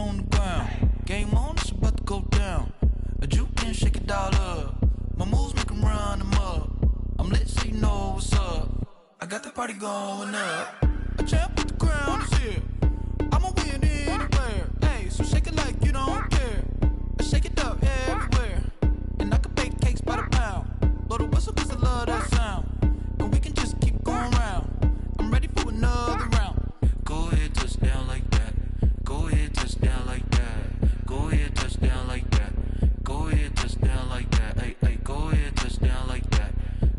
on the ground. Game on, it's about to go down. A juke and shake it all up. My moves make them run them up. I'm lit so you know what's up. I got the party going up. A champ with the crown is here. I'ma win anywhere. Hey, so shake it like you don't care. I shake it up everywhere. And I can bake cakes by the pound. Blow the whistle cause I love that sound. And we can just keep going round. I'm ready for another round. Go ahead, touch down like that. Go ahead, touch down like that. Go ahead, touch down like that. Go ahead, touch down like that. Hey, hey, go ahead, touch down like that.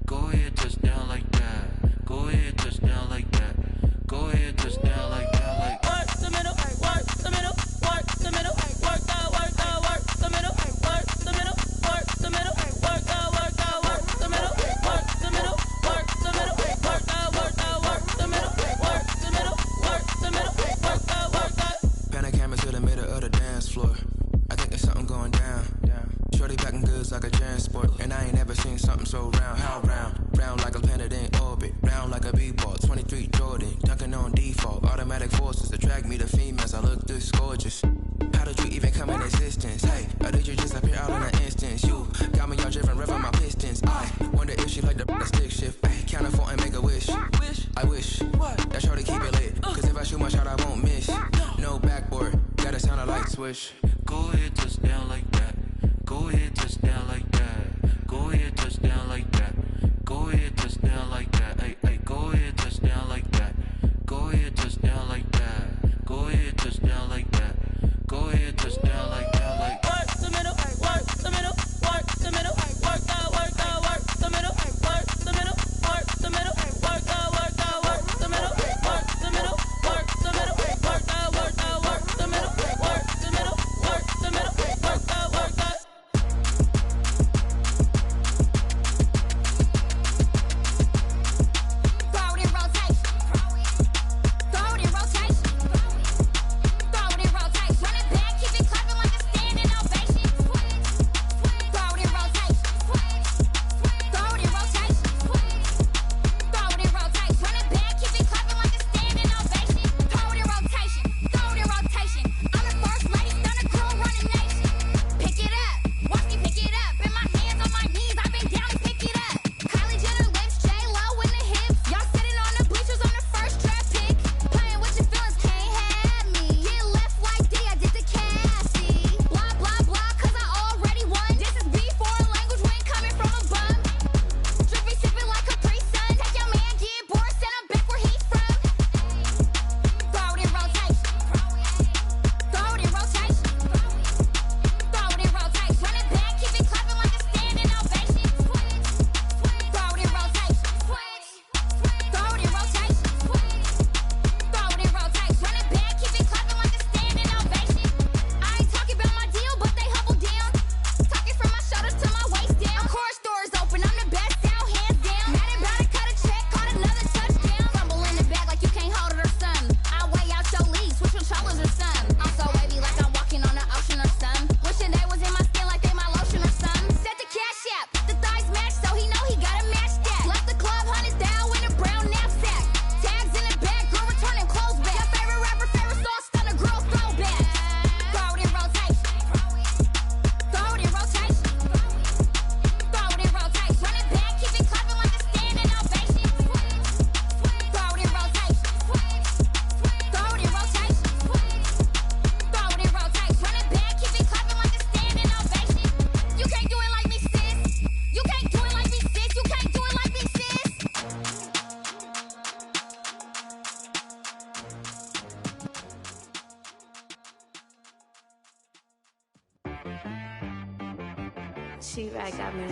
Go ahead, touch down like that. Go ahead, touch down like that. Go ahead, touch down like that. Like work the middle, work the middle, work the middle, work that, work the middle, work the middle, work the middle, work that, work the middle, work the middle, work the middle, work that, work the middle, work the middle, work the middle, work that. Pan a camera to the middle of the dance floor. I think there's something going down. Shorty packing goods like a transport, and I ain't never seen something so round. How round? Round like a planet in orbit, round like a b-ball. 23 Jordan, dunking on default. Automatic forces attract me to females. I look this gorgeous. How did you even come in existence? Hey, or did you just appear out in an instance? You got me all driven, revving my pistons. I wonder if she like the stick shift. Ay, count a four and make a wish. I wish that shorty keep it lit. Cause if I shoot my shot, I won't miss. No backboard, gotta sound a light switch. go ahead, touch down like that. Go ahead, touch down like that. Go ahead, touch down like that. Go ahead, touch down like that. Hey, hey, go ahead, touch down like that. Go ahead, touch down like that. Go ahead, touch down like that. Go ahead, touch down like that. Like work the middle, work the middle, work the middle, work that, work that, work the middle, work the middle, work the middle, work that, work that, work the middle, work the middle, work the middle, work that, work that, work the middle, work the middle, work the middle, work that, work that. She right got me.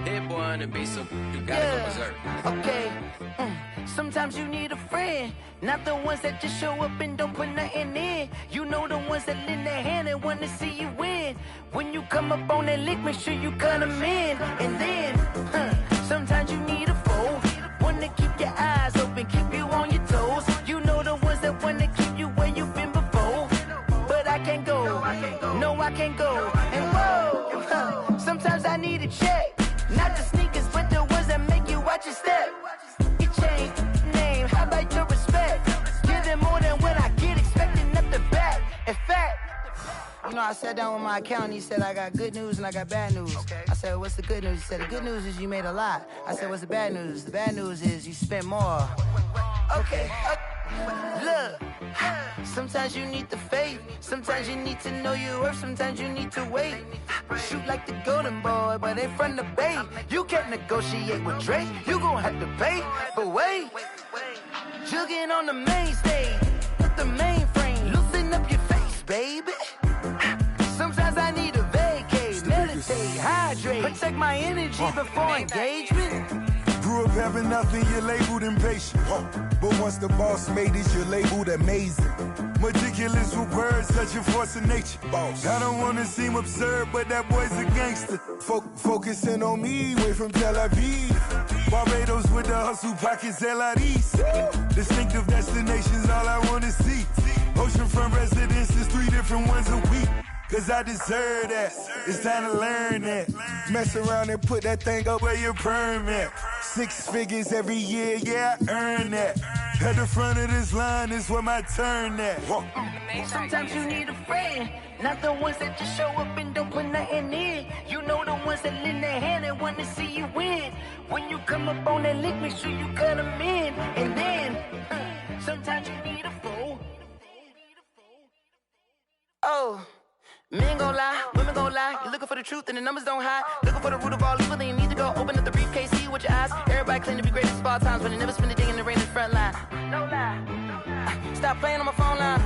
Hit boy on the beat, so you gotta go berserk. Okay. Sometimes you need a friend, not the ones that just show up and don't put nothing in. You know the ones that lend their hand and want to see you win. When you come up on that lick, make sure you cut them in. And then, sometimes you need a foe, one to keep your eyes open, keep you on your toes. You know the ones that want to keep you where you've been before. But I can't go, no I can't go. And whoa, sometimes I need a check. Not the sneakers, but the ones that make you watch your step. Your chain, You know, I sat down with my accountant. He said, I got good news and I got bad news. Okay. I said, what's the good news? He said, the good news is you made a lot. I said, what's the bad news? The bad news is you spent more. Okay. Look, sometimes you need the faith. Sometimes you need to know your worth. Sometimes you need to wait. Shoot like the golden boy, but ain't from the bay. You can't negotiate with Drake. You gon' have to pay. But wait, jugging on the main stage with the mainframe. Loosen up your face, baby. Sometimes I need a vacate, meditate, hydrate, protect my energy before engagement. Grew up having nothing, you're labeled impatient. But once the boss made it, you're labeled amazing. Meticulous with words, such a force of nature. I don't wanna seem absurd, but that boy's a gangster. Focusing on me, way from Tel Aviv. Barbados with the hustle pockets, LIDs. Distinctive destinations, all I wanna see. Oceanfront residences, 3 different ones a week. Cause I deserve that, it's time to learn that. Mess around and put that thing up where your permit. 6 figures every year, yeah, I earn that. At the front of this line is where my turn at. Sometimes you need a friend, not the ones that just show up and don't put nothing in. You know the ones that lend their hand and want to see you win. When you come up on that lick, make sure you cut them in. And then, sometimes you need a fool. Oh. Men gon' lie, women gon' lie. You're looking for the truth and the numbers don't hide. Looking for the root of all evil, then you need to go open up the briefcase, see with your eyes. Everybody claim to be greatest of all times, but they never spend a day in the rain in the front line. No lie. Stop playing on my phone line.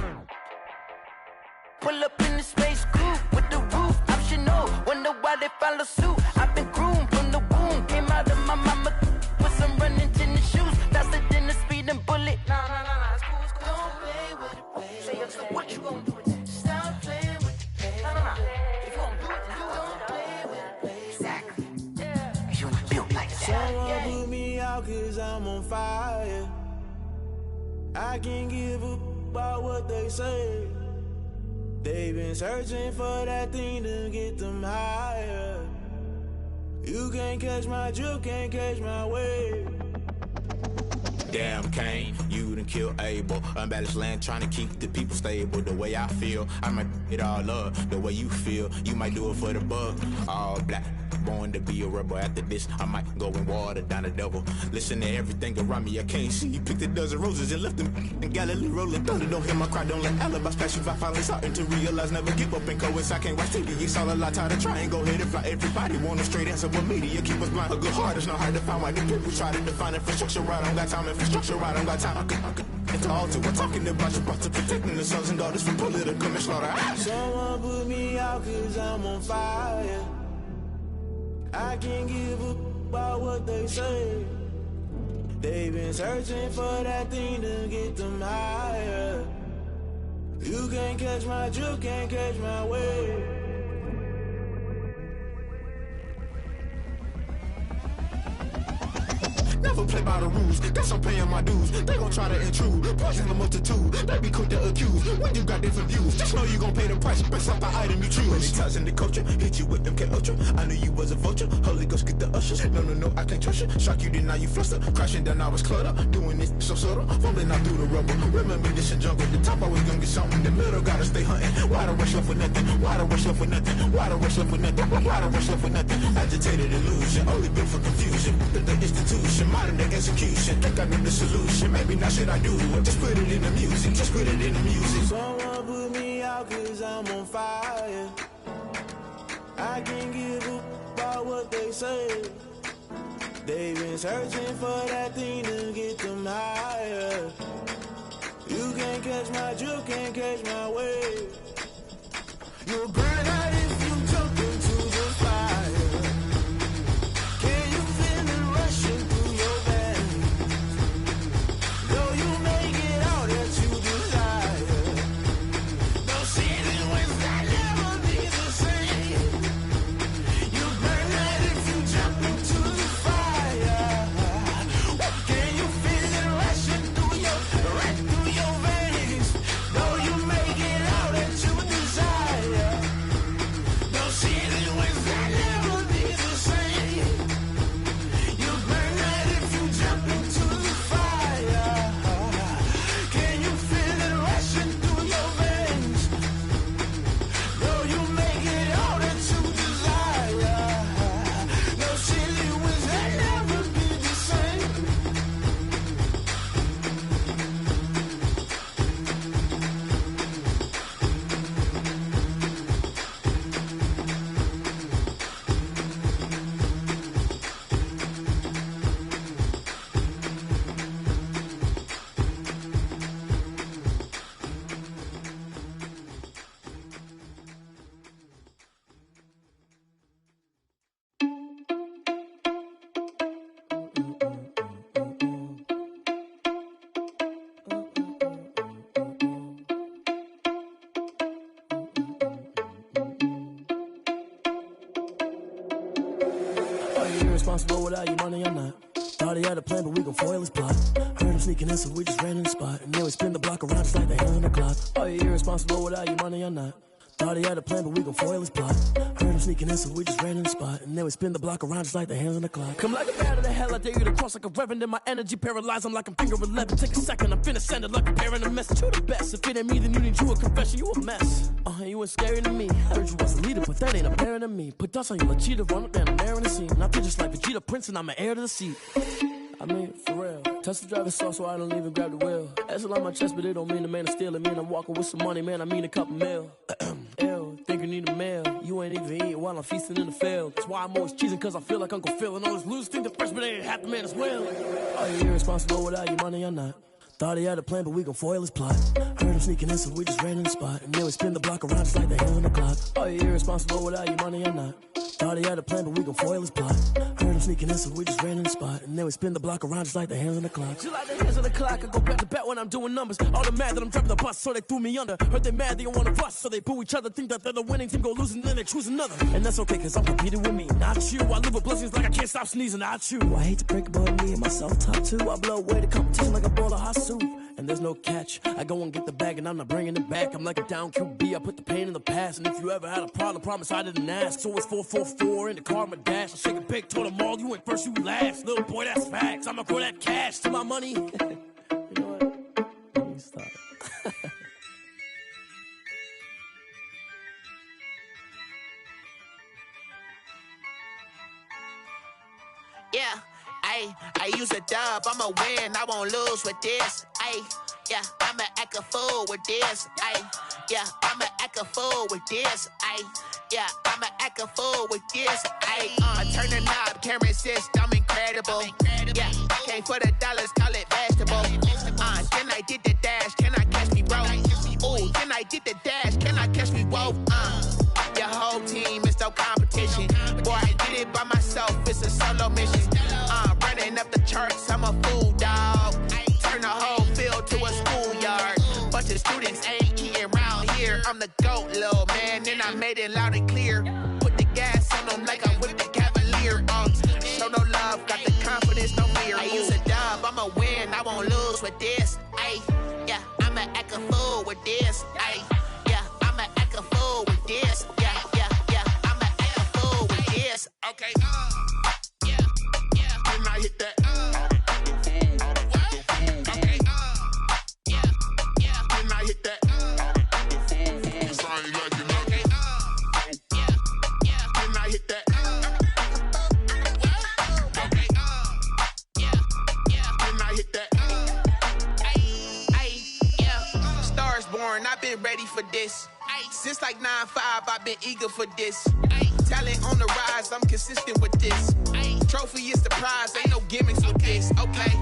Pull up in the space coupe with the roof optional. Wonder why they follow suit. I've been groomed from the womb. Came out of my mama with some running tennis shoes. Faster than the speeding bullet. Nah, it's cool, it's cool. Don't play with it, baby. Say what you gon' do with that? Stop playing with it. If you gon' do it, then you don't play with it, baby. Exactly. Yeah. You built like that. Someone put me out cause I'm on fire. I can't give up about what they say. They've been searching for that thing to get them higher. You can't catch my drift, can't catch my wave. Damn Kane, you done killed Abel. Unbalanced land trying to keep the people stable. The way I feel, I might it all up. The way you feel, you might do it for the bug. All black, born to be a rebel. After this, I might go and water down the devil. Listen to everything around me, I can't see. Picked a dozen roses and left them in Galilee rolling thunder. Don't hear my cry, don't let alibis pass you by. Finally starting to realize, never give up and coincide. I can't watch TV, it's all a lot. Tired of trying, go ahead and fly. Everybody want a straight answer, but media keep us blind. A good heart is not hard to find. Why the people try to define infrastructure right? I don't got time, infrastructure right, I don't got time. I could it's all to we're talking about your to protecting the sons and daughters from political manslaughter. Someone put me out cause I'm on fire. I can't give up about what they say. They've been searching for that thing to get them higher. You can't catch my drift, can't catch my wave. Never play by the rules, guess I'm paying my dues. They gon' try to intrude, poison the multitude. They be quick to accuse, when you got different views. Just know you gon' pay the price, based off the item you choose. Many times in the culture, hit you with MK Ultra. I knew you was a vulture, Holy Ghost get the ushers. No, I can't trust you. Shock you, then now you fluster. Crashing down, I was cluttered. Doing this so subtle, fumbling out through the rubble. Remember this a jungle, the top always gonna get something. In the middle, gotta stay hunting. Why the rush left with nothing? Why the rush left with nothing? Why the rush left with nothing? Why the rush left with nothing? Agitated illusion, only built for confusion. The institution, modern day execution. Think I know the solution. Maybe not should I do it? Just put it in the music. Just put it in the music. Someone put me out cause I'm on fire. I can't give up about what they say. They've been searching for that thing to get them higher. You can't catch my drift, can't catch my wave. You'll burn out if you jump into the fire. Can you feel it rushing through your veins? Though you may get all that you desire, no season wins that never be the same. You burn out if you jump into the fire. Can you feel it rushing through your veins? Though you may get all that you desire. irresponsible without your money or not. Thought he had a plan, but we gon' foil his plot. Heard him sneaking in, so we just ran in the spot. And then we spin the block around just like the hands on the clock. Are you irresponsible without your money or not? Thought he had a plan, but we gon' foil his plot. Heard him sneaking in, so we just ran in the spot. And then we spin the block around just like the hands on the clock. Come like a bat of the hell, I dare you to cross like a reverend. And my energy paralyzed, I'm like I'm finger 11. Take a second, I'm finna send it like a parent a message. You the best, if it ain't me, then you need you a confession. You a mess, you ain't scary to me. Heard you was a leader, but that ain't apparent to me. Put dust on you like cheetah, run up down the air in the scene. And I feel just like Vegeta Prince, and I'm an heir to the seat. I mean, for real. Touch the driver's sauce so I don't even grab the wheel. That's on my chest, but it don't mean the man is stealing. Mean I'm walking with some money, man, I mean a couple mil. Ew, think you need a meal. You ain't even eating while I'm feasting in the field. That's why I'm always cheesing, cause I feel like Uncle Phil. And all those losers think the freshman ain't half the man as well. Are you irresponsible without your money or not? Thought he had a plan, but we gon' foil his plot. Heard him sneaking in, so we just ran in the spot. And then we spin the block around just like the hands on the clock. Are you irresponsible without your money or not? Thought he had a plan, but we gon' foil his plot. Heard him sneaking in, so we just ran in the spot. And then we spin the block around just like the hands on the clock. Just like the hands on the clock, I go back to back when I'm doing numbers. All the mad that I'm dropping the bus, so they threw me under. Heard they mad, they don't wanna bust, so they boo each other. Think that they're the winning team, go losing, then they choose another. And that's okay, cause I'm competing with me, not you. I live with blessings like I can't stop sneezing, not you. I hate to break it, but me and myself top two. I blow away the competition like a bowl of hot soup. And there's no catch. I go and get the bag and I'm not bringing it back. I'm like a down QB, I put the pain in the past. And if you ever had a problem, promise I didn't ask. So it's 444 in the car, my dash. I shake a big, told them all, you went first, you last. Little boy, that's facts. I'ma throw that cash to my money. You know what? Let me stop. Yeah, I use a dub, I'ma win, I won't lose with this. Yeah, I'ma act a fool with this. Yeah, I'ma act a fool with this. Yeah, I'ma act a fool with this. I turn the knob, camera assist, I'm incredible. Yeah, came for the dollars, call it vegetable. Then I did the dash, can I catch me, bro? Ooh, then I did the dash, can I catch me, whoa? Your whole team is no competition. Boy, I did it by myself, it's a solo mission. Running up the charts, I'm a fool, dog. Turn the whole field to a schoolyard. Bunch of students ain't eating round here. I'm the GOAT, little man, and I made it loud and clear. Put the gas on them like I whipped the Cavalier. Show no love, got the confidence, no fear. I use a dub, I'ma win, I won't lose with this. Yeah, I'ma act a fool with this. Yeah, I'ma act a fool with this. Yeah, I'ma act a fool with this. Okay, can I hit that? Okay, can I hit that? Cause I ain't like it. Okay, can I hit that? Okay, can I hit that? Yeah, Stars born, I've been ready for this. Since like 9-5, I've been eager for this. Talent on the rise, I'm consistent with this. Trophy is the prize, ain't no gimmicks with this. Okay,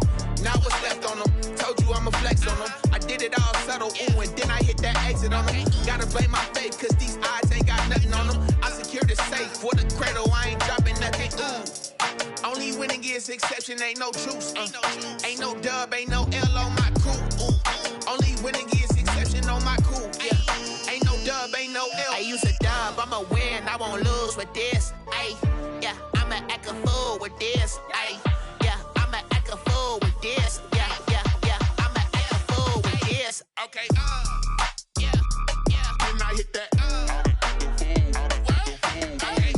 now what's left on them? Told you I'ma flex on them. I did it all subtle, ooh, and then I hit that exit on them. Gotta blame my faith, cause these odds ain't got nothing on them. I secure the safe for the cradle, I ain't dropping nothing, ooh. Only winning is exception, ain't no truce. Ain't no dub, ain't no L on my crew, ooh. Only winning is exception on my crew, yeah. Ain't no dub, ain't no L. I use a dub, I'ma win, I won't lose with this. Yeah, I'ma act a fool with this. Yeah, I'ma act a fool with this. Yeah, I'ma act a fool with this. Okay, can I hit that? Okay,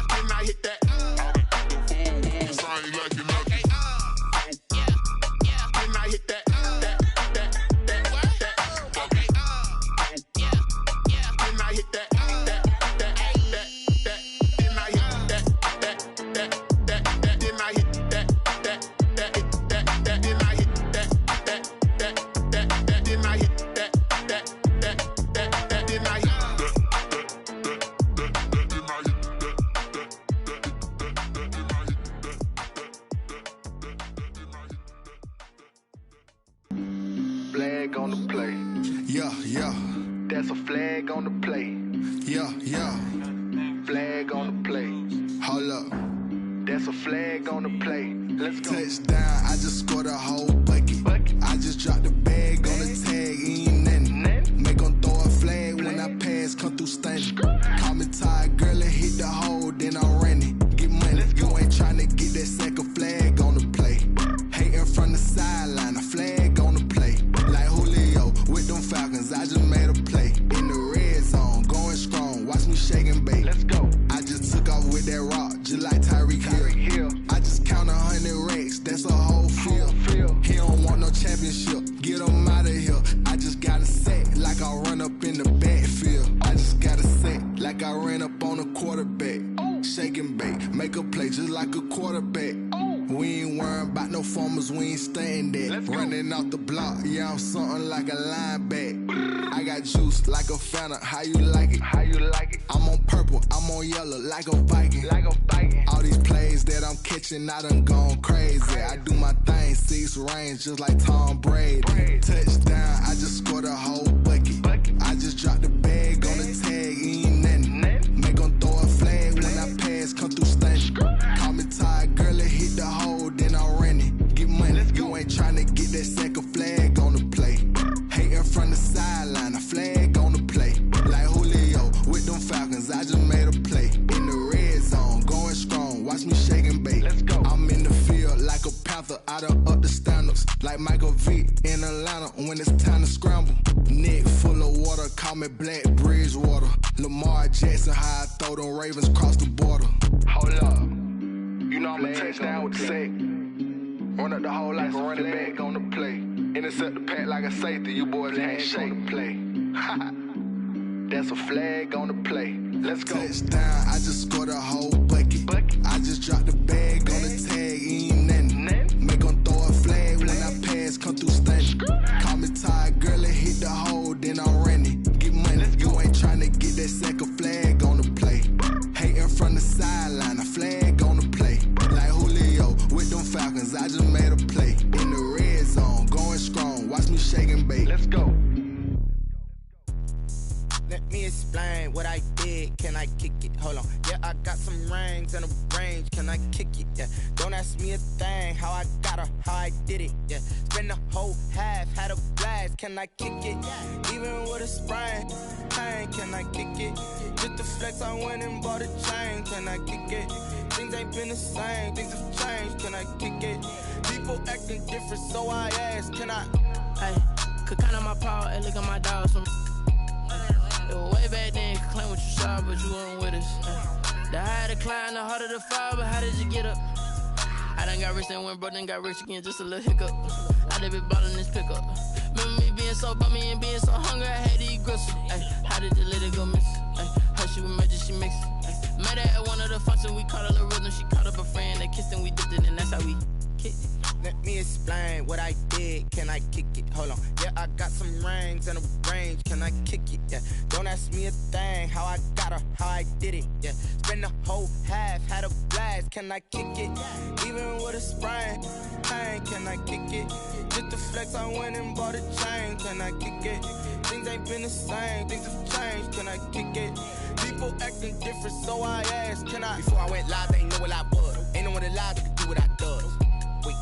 can I hit that? Cause I ain't like it. Okay, can I hit that? Flag on the play. Yeah. That's a flag on the play. Yeah. Flag on the play. Hold up. That's a flag on the play. Let's go. Touchdown, I just scored a whole bucket. I just dropped the bag on the tag, ain't nothing. Make them throw a flag when I pass, come through stunning. Call me tired, girl, and hit the hole, then I'm running. quarterback. Shake and bake, make a play just like a quarterback. We ain't worrying about no formers, we ain't staying there. Running off the block, yeah, I'm something like a linebacker. I got juice like a Fanta, how you like it? How you like it? I'm on purple, I'm on yellow, like a Viking. Like a Viking. All these plays that I'm catching, I done gone crazy. I do my thing, 6 range, just like Tom Brady. Touchdown, I just scored a whole bucket. I just dropped the bag on the tag, ain't nothing. Make 'em throw a flag when I pass, come through stunning. Call me tired, girl, it hit the hole, then I ran it. Get money, you ain't tryna get that second flag on the play. Hating from the sideline, a flag on the play. Like Julio with them Falcons, I just made a play. In the red zone, going strong, watch me shake and bake. I'm in the field like a panther, I done up the standards. Like Michael Vick in Atlanta when it's time to scramble. Neck full of water, call me Black Bridgewater. Lamar Jackson, how I throw them Ravens across the border. Hold up, you know I'm a touchdown with the sack. Run up the hole like a running back on the play. Intercept the pack like a safety, you boys ain't shake the play. That's a flag on the play. Let's go. Touchdown, I just scored a whole bucket. I just dropped the bag on the tag, ain't nothing. Make 'em throw a flag when I pass, come through stunning. Call me tired, girl, it hit the hole, then I ran it. Get money, you ain't tryna get that second flag on the play. Hating from the sideline, a flag on the play. Like Julio with them Falcons, I just made a play. In the red zone, going strong, watch me shake and bake. Let's go. Let me explain what I did. Can I kick it? Hold on. Yeah, I got some rings and a range. Can I kick it? Yeah. Don't ask me a thing. How I got her, how I did it. Yeah. Spend the whole half, had a blast. Can I kick it? Even with a sprain, pain. Can I kick it? Just to flex, I went and bought a chain. Can I kick it? Things ain't been the same. Things have changed. Can I kick it? People acting different, so I ask. Can I? Hey, could count on my power and look at my dogs from. It was way back then, could claim what you saw, but you weren't with us. The higher the climb, the harder the fall, but how did you get up? I done got rich and went broke, then got rich again, just a little hiccup. I done been ballin' this pickup. Remember me being so bummy and being so hungry, I had to eat gristle. How did you let it go miss? How she was magic, she mixed. Met her at one of the functions, we caught a little rhythm, she caught up a friend, they kissed and we dipped it, and that's how we kicked it. Let me explain what I did. Can I kick it? Hold on. Yeah, I got some rings and a range. Can I kick it? Yeah. Don't ask me a thing. How I got her, how I did it. Yeah. Spend the whole half, had a blast. Can I kick it? Even with a sprain, pain. Can I kick it? Just to flex, I went and bought a chain. Can I kick it? Things ain't been the same. Things have changed. Can I kick it? People acting different, so I asked. Can I? Before I went live, they ain't know what I was. Ain't no one alive that could do what I does. Wait.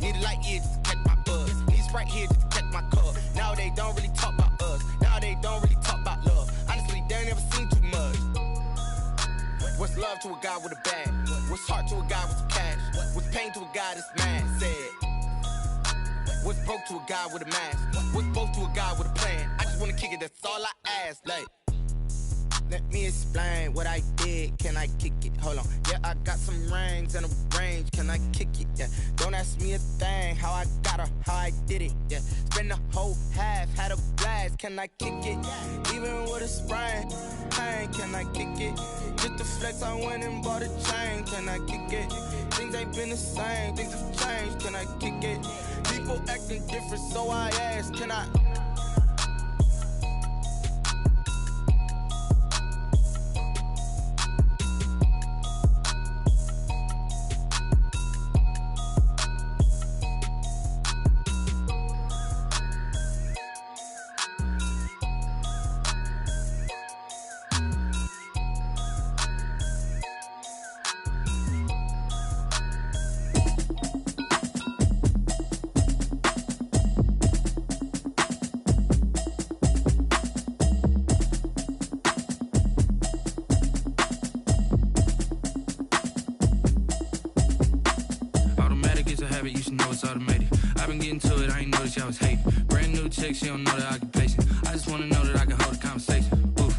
Need a light here just to catch my buzz. Need Sprite here just to catch my cup. Now they don't really talk about us. Now they don't really talk about love. Honestly, they ain't never seen too much. What's love to a guy with a bag? What's heart to a guy with some cash? What's pain to a guy that's mad? Said. What's broke to a guy with a mask? What's broke to a guy with a plan? I just wanna kick it, that's all I ask. Like. Let me explain what I did. Can I kick it? Hold on. Yeah, I got some rings and a range. Can I kick it? Yeah. Don't ask me a thing. How I got her, how I did it. Yeah. Spend the whole half, had a blast. Can I kick it? Even with a sprain, pain. Can I kick it? Just to flex, I went and bought a chain. Can I kick it? Things ain't been the same. Things have changed. Can I kick it? People acting different, so I ask. Can I? You should know it's automated. I've been getting to it, I ain't noticed y'all was hating. Brand new chick, she don't know the occupation. I just wanna know that I can hold a conversation. Oof,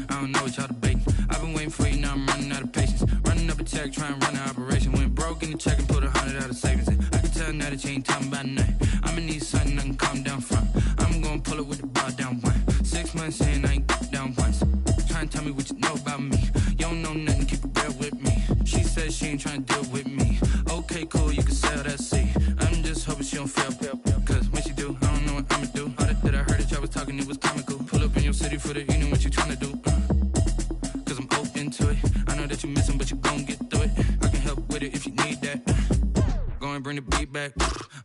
I don't know what y'all debating. I've been waiting for you, now I'm running out of patience. Running up a check, trying to run an operation. Went broke in the check and put 100 out of savings in. I can tell now that you ain't talking about nothing. I'ma need something I can calm down from. I'm gonna pull it with the bar down one. 6 months in, I ain't down once. Trying to tell me what you know about me. know nothing, keep it real with me. She said she ain't trying to deal with me. Okay, cool, you can sell that seat. I'm just hoping she don't fail. Cause when she do, I don't know what I'ma do. All that I heard that y'all was talking, it was comical. Pull up in your city for the evening, what you trying to do? Cause I'm open to it. I know that you missing, but you gon' get through it. I can help with it if you need that. Go and bring the beat back.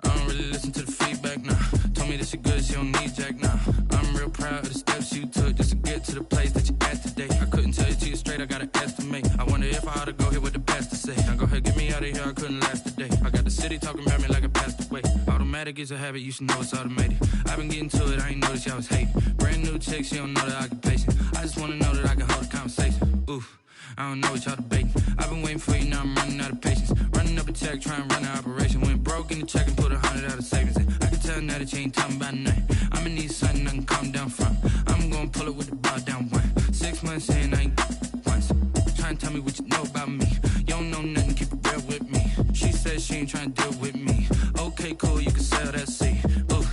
I don't really listen to the feedback, nah. Told me that she good, she don't need jack, nah. I'm real proud of the steps you took just to get to the place that you at today. I couldn't tell you to you straight, I gotta estimate. I wonder if I ought to go here with the pastor say. Now go ahead, get me out of here, I couldn't last today. I got the city talking about me like I passed away. Automatic is a habit, you should know it's automated. I've been getting to it, I ain't noticed y'all was hating. Brand new chick, she don't know the occupation. I just wanna know that I can hold a conversation. Oof. I don't know what y'all debating. I've been waiting for you, now I'm running out of patience. Running up a check, trying to run an operation. Went broke in the check and put 100 out of savings in. I can tell now that you ain't talking about nothing. I'ma need something I can calm down from. I'm gonna pull it with the bar down one. 6 months in, I ain't once. Trying to tell me what you know about me. You don't know nothing, keep it real with me. She said she ain't trying to deal with me. Okay, cool, you can sell that seat. Ooh,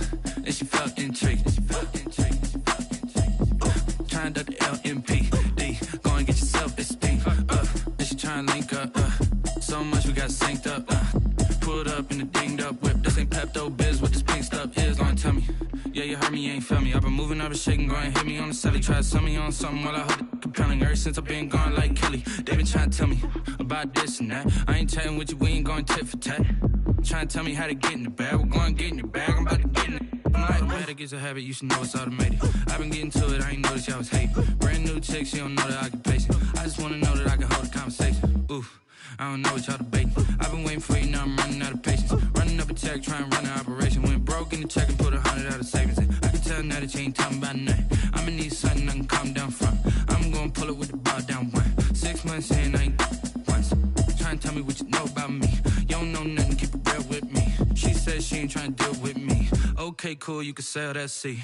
and she felt intrigued. Trying to duck the LMP. Go and get yourself this thing. And she trying to link up. So much we got synced up. Pulled up in the dinged up whip. This ain't Pepto Biz, what this pink stuff is. Long tell me. Yeah, you heard me, you ain't felt me. I've been moving, I've been shaking, go and hit me on the celly. Try to sell me on something while I hold it compelling. Ever since I've been gone like Kelly, they been trying to tell me about this and that. I ain't chatting with you, we ain't going tit for tat. Trying to tell me how to get in the bag. We're going to get in the bag, I'm about to get in it. Automatic is a habit, you should know it's automated. I've been getting to it, I ain't noticed y'all was hating. Brand new chick, she don't know the occupation. I just wanna know that I can hold a conversation. Oof, I don't know what y'all debating. I've been waiting for you, now I'm running out of patience. Running up a check, trying to run an operation. Went broke in the check and put 100 out of savings in. I can tell now that you ain't talking about nothing. I'ma need something I can calm down from. I'm gonna pull it with the bar down one. 6 months in, I ain't once. Trying to tell me what you know about me. You don't know nothing, keep it real with me. She said she ain't trying to deal with me. Okay, cool, you can sell that seat.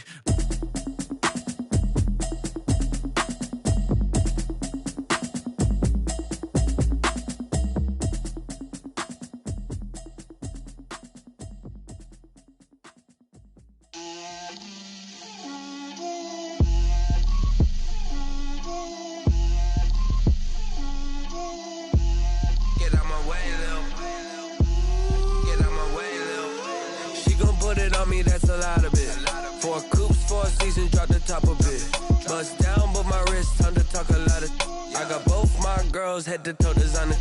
That's a lot of it. 4 coops, 4 seasons, drop the top of it. Bust down, but my wrist, time to talk a lot of. I got both my girls head to toe designer.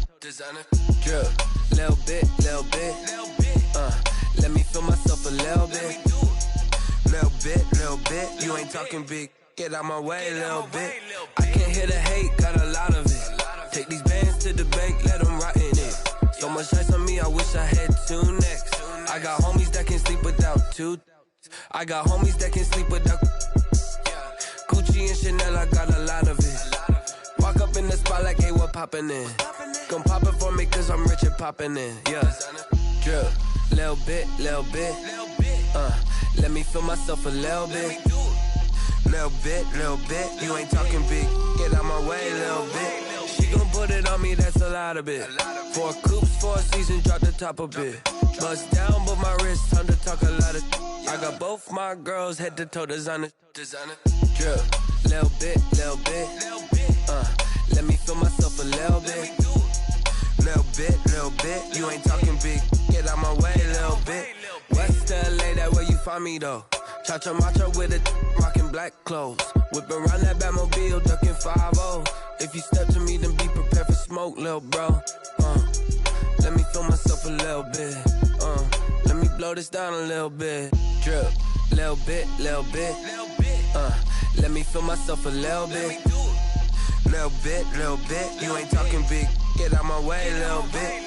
Drip, little bit. Let me feel myself a little bit. Little bit. You ain't talking big. Get out my way, little bit. I can't hear the hate, got a lot of it. Take these bands to the bank, let them rot in it. So much ice on me, I wish I had 2 necks. I got homies that can sleep without 2. I got homies that can sleep without Gucci and Chanel, I got a lot of it. Walk up in the spot like, hey, what poppin' in? Gon' pop it for me cause I'm rich and poppin' in. Yeah, drip, little bit. Let me feel myself a little bit. Little bit. You ain't talking big. Get out my way, little bit. She gon' put it on me, that's a lot of it. 4 coops, 4 seasons, drop the top a bit. Bust down, but my wrist, time to talk a lot of. I got both my girls head to toe designer. Drip, little bit. Let me feel myself a little bit. Little bit. You ain't talking big. Get out my way, little bit. West LA, that where you find me though. Cha-cha matcha with it, rockin' black clothes. Whip around that Batmobile, ducking 5-0. If you step to me, then be prepared for smoke, lil' bro. Let me feel myself a little bit. Let me blow this down a little bit. Drip, little bit. Let me feel myself a little bit. Little bit. You ain't talking big. Get out my way, little bit.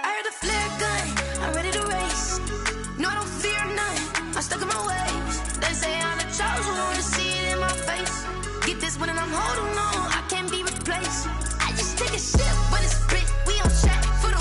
I heard the flare gun, I'm ready to race. No, I don't fear none, I'm stuck in my ways. They say I'm the chosen one, to see it in my face. Get this one and I'm holding on, I can't be replaced. I just take a sip, but it's split, we on track for the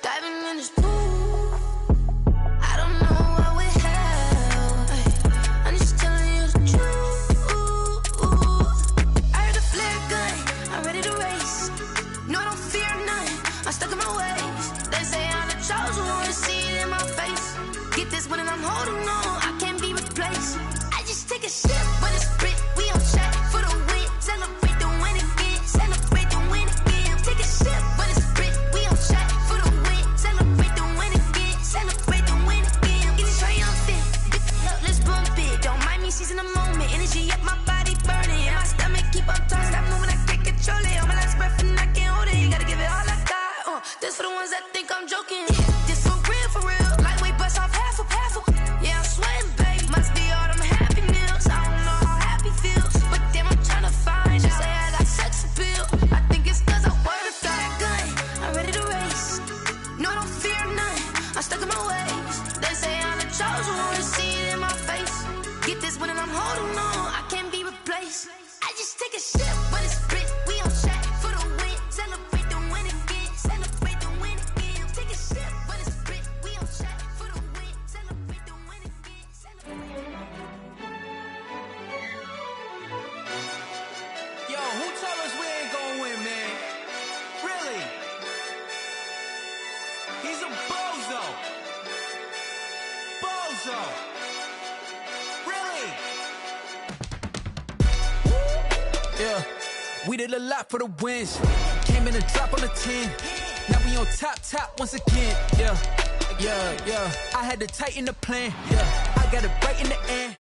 Diving in this pool, I don't know what we have. I'm just telling you the truth. I heard the flare gun, I'm ready to race. No, I don't fear none, I'm stuck in my ways. They say I'm the chosen one, to see it in my face. Get this one and I'm holding on, I can't be replaced. I just take a sip, but it's sprit, we on track for the win. Celebrate the win again, celebrate the win again. Take a sip, but it's sprit, we on track for the win. Celebrate the win again, celebrate the win again. Get it triumphant, let's bump it. Don't mind me seizing the moment, energy up my body burning. And my stomach keep on turning, stop moving, I can't control it. On my last breath and I can't hold it, you gotta give it all I got. This for the ones that think I'm joking. This for real, lightweight bust off half a. Yeah, I'm sweating, baby, must be all them happy meals. I don't know how happy feels, but damn, I'm trying to find out. Say I got sex appeal, I think it's cause I wear the fire gun. I'm ready to race, no, I don't fear none, I'm stuck in my ways. They say I'm the chosen one, to see it in my face. Get this one and I'm holding on, I can't be replaced. I just take a sip, but it's split, we on track for the win. Celebrate the win again, celebrate the win again. Take a sip, but it's split, we on track for the win. Celebrate the win again, Yo, who told us we ain't gonna win, man? Really? He's a bozo. Bozo. Really? Yeah, we did a lot for the wins. Came in a drop on the 10. Now we on top once again. Yeah. I had to tighten the plan. Yeah, I got it right in the end.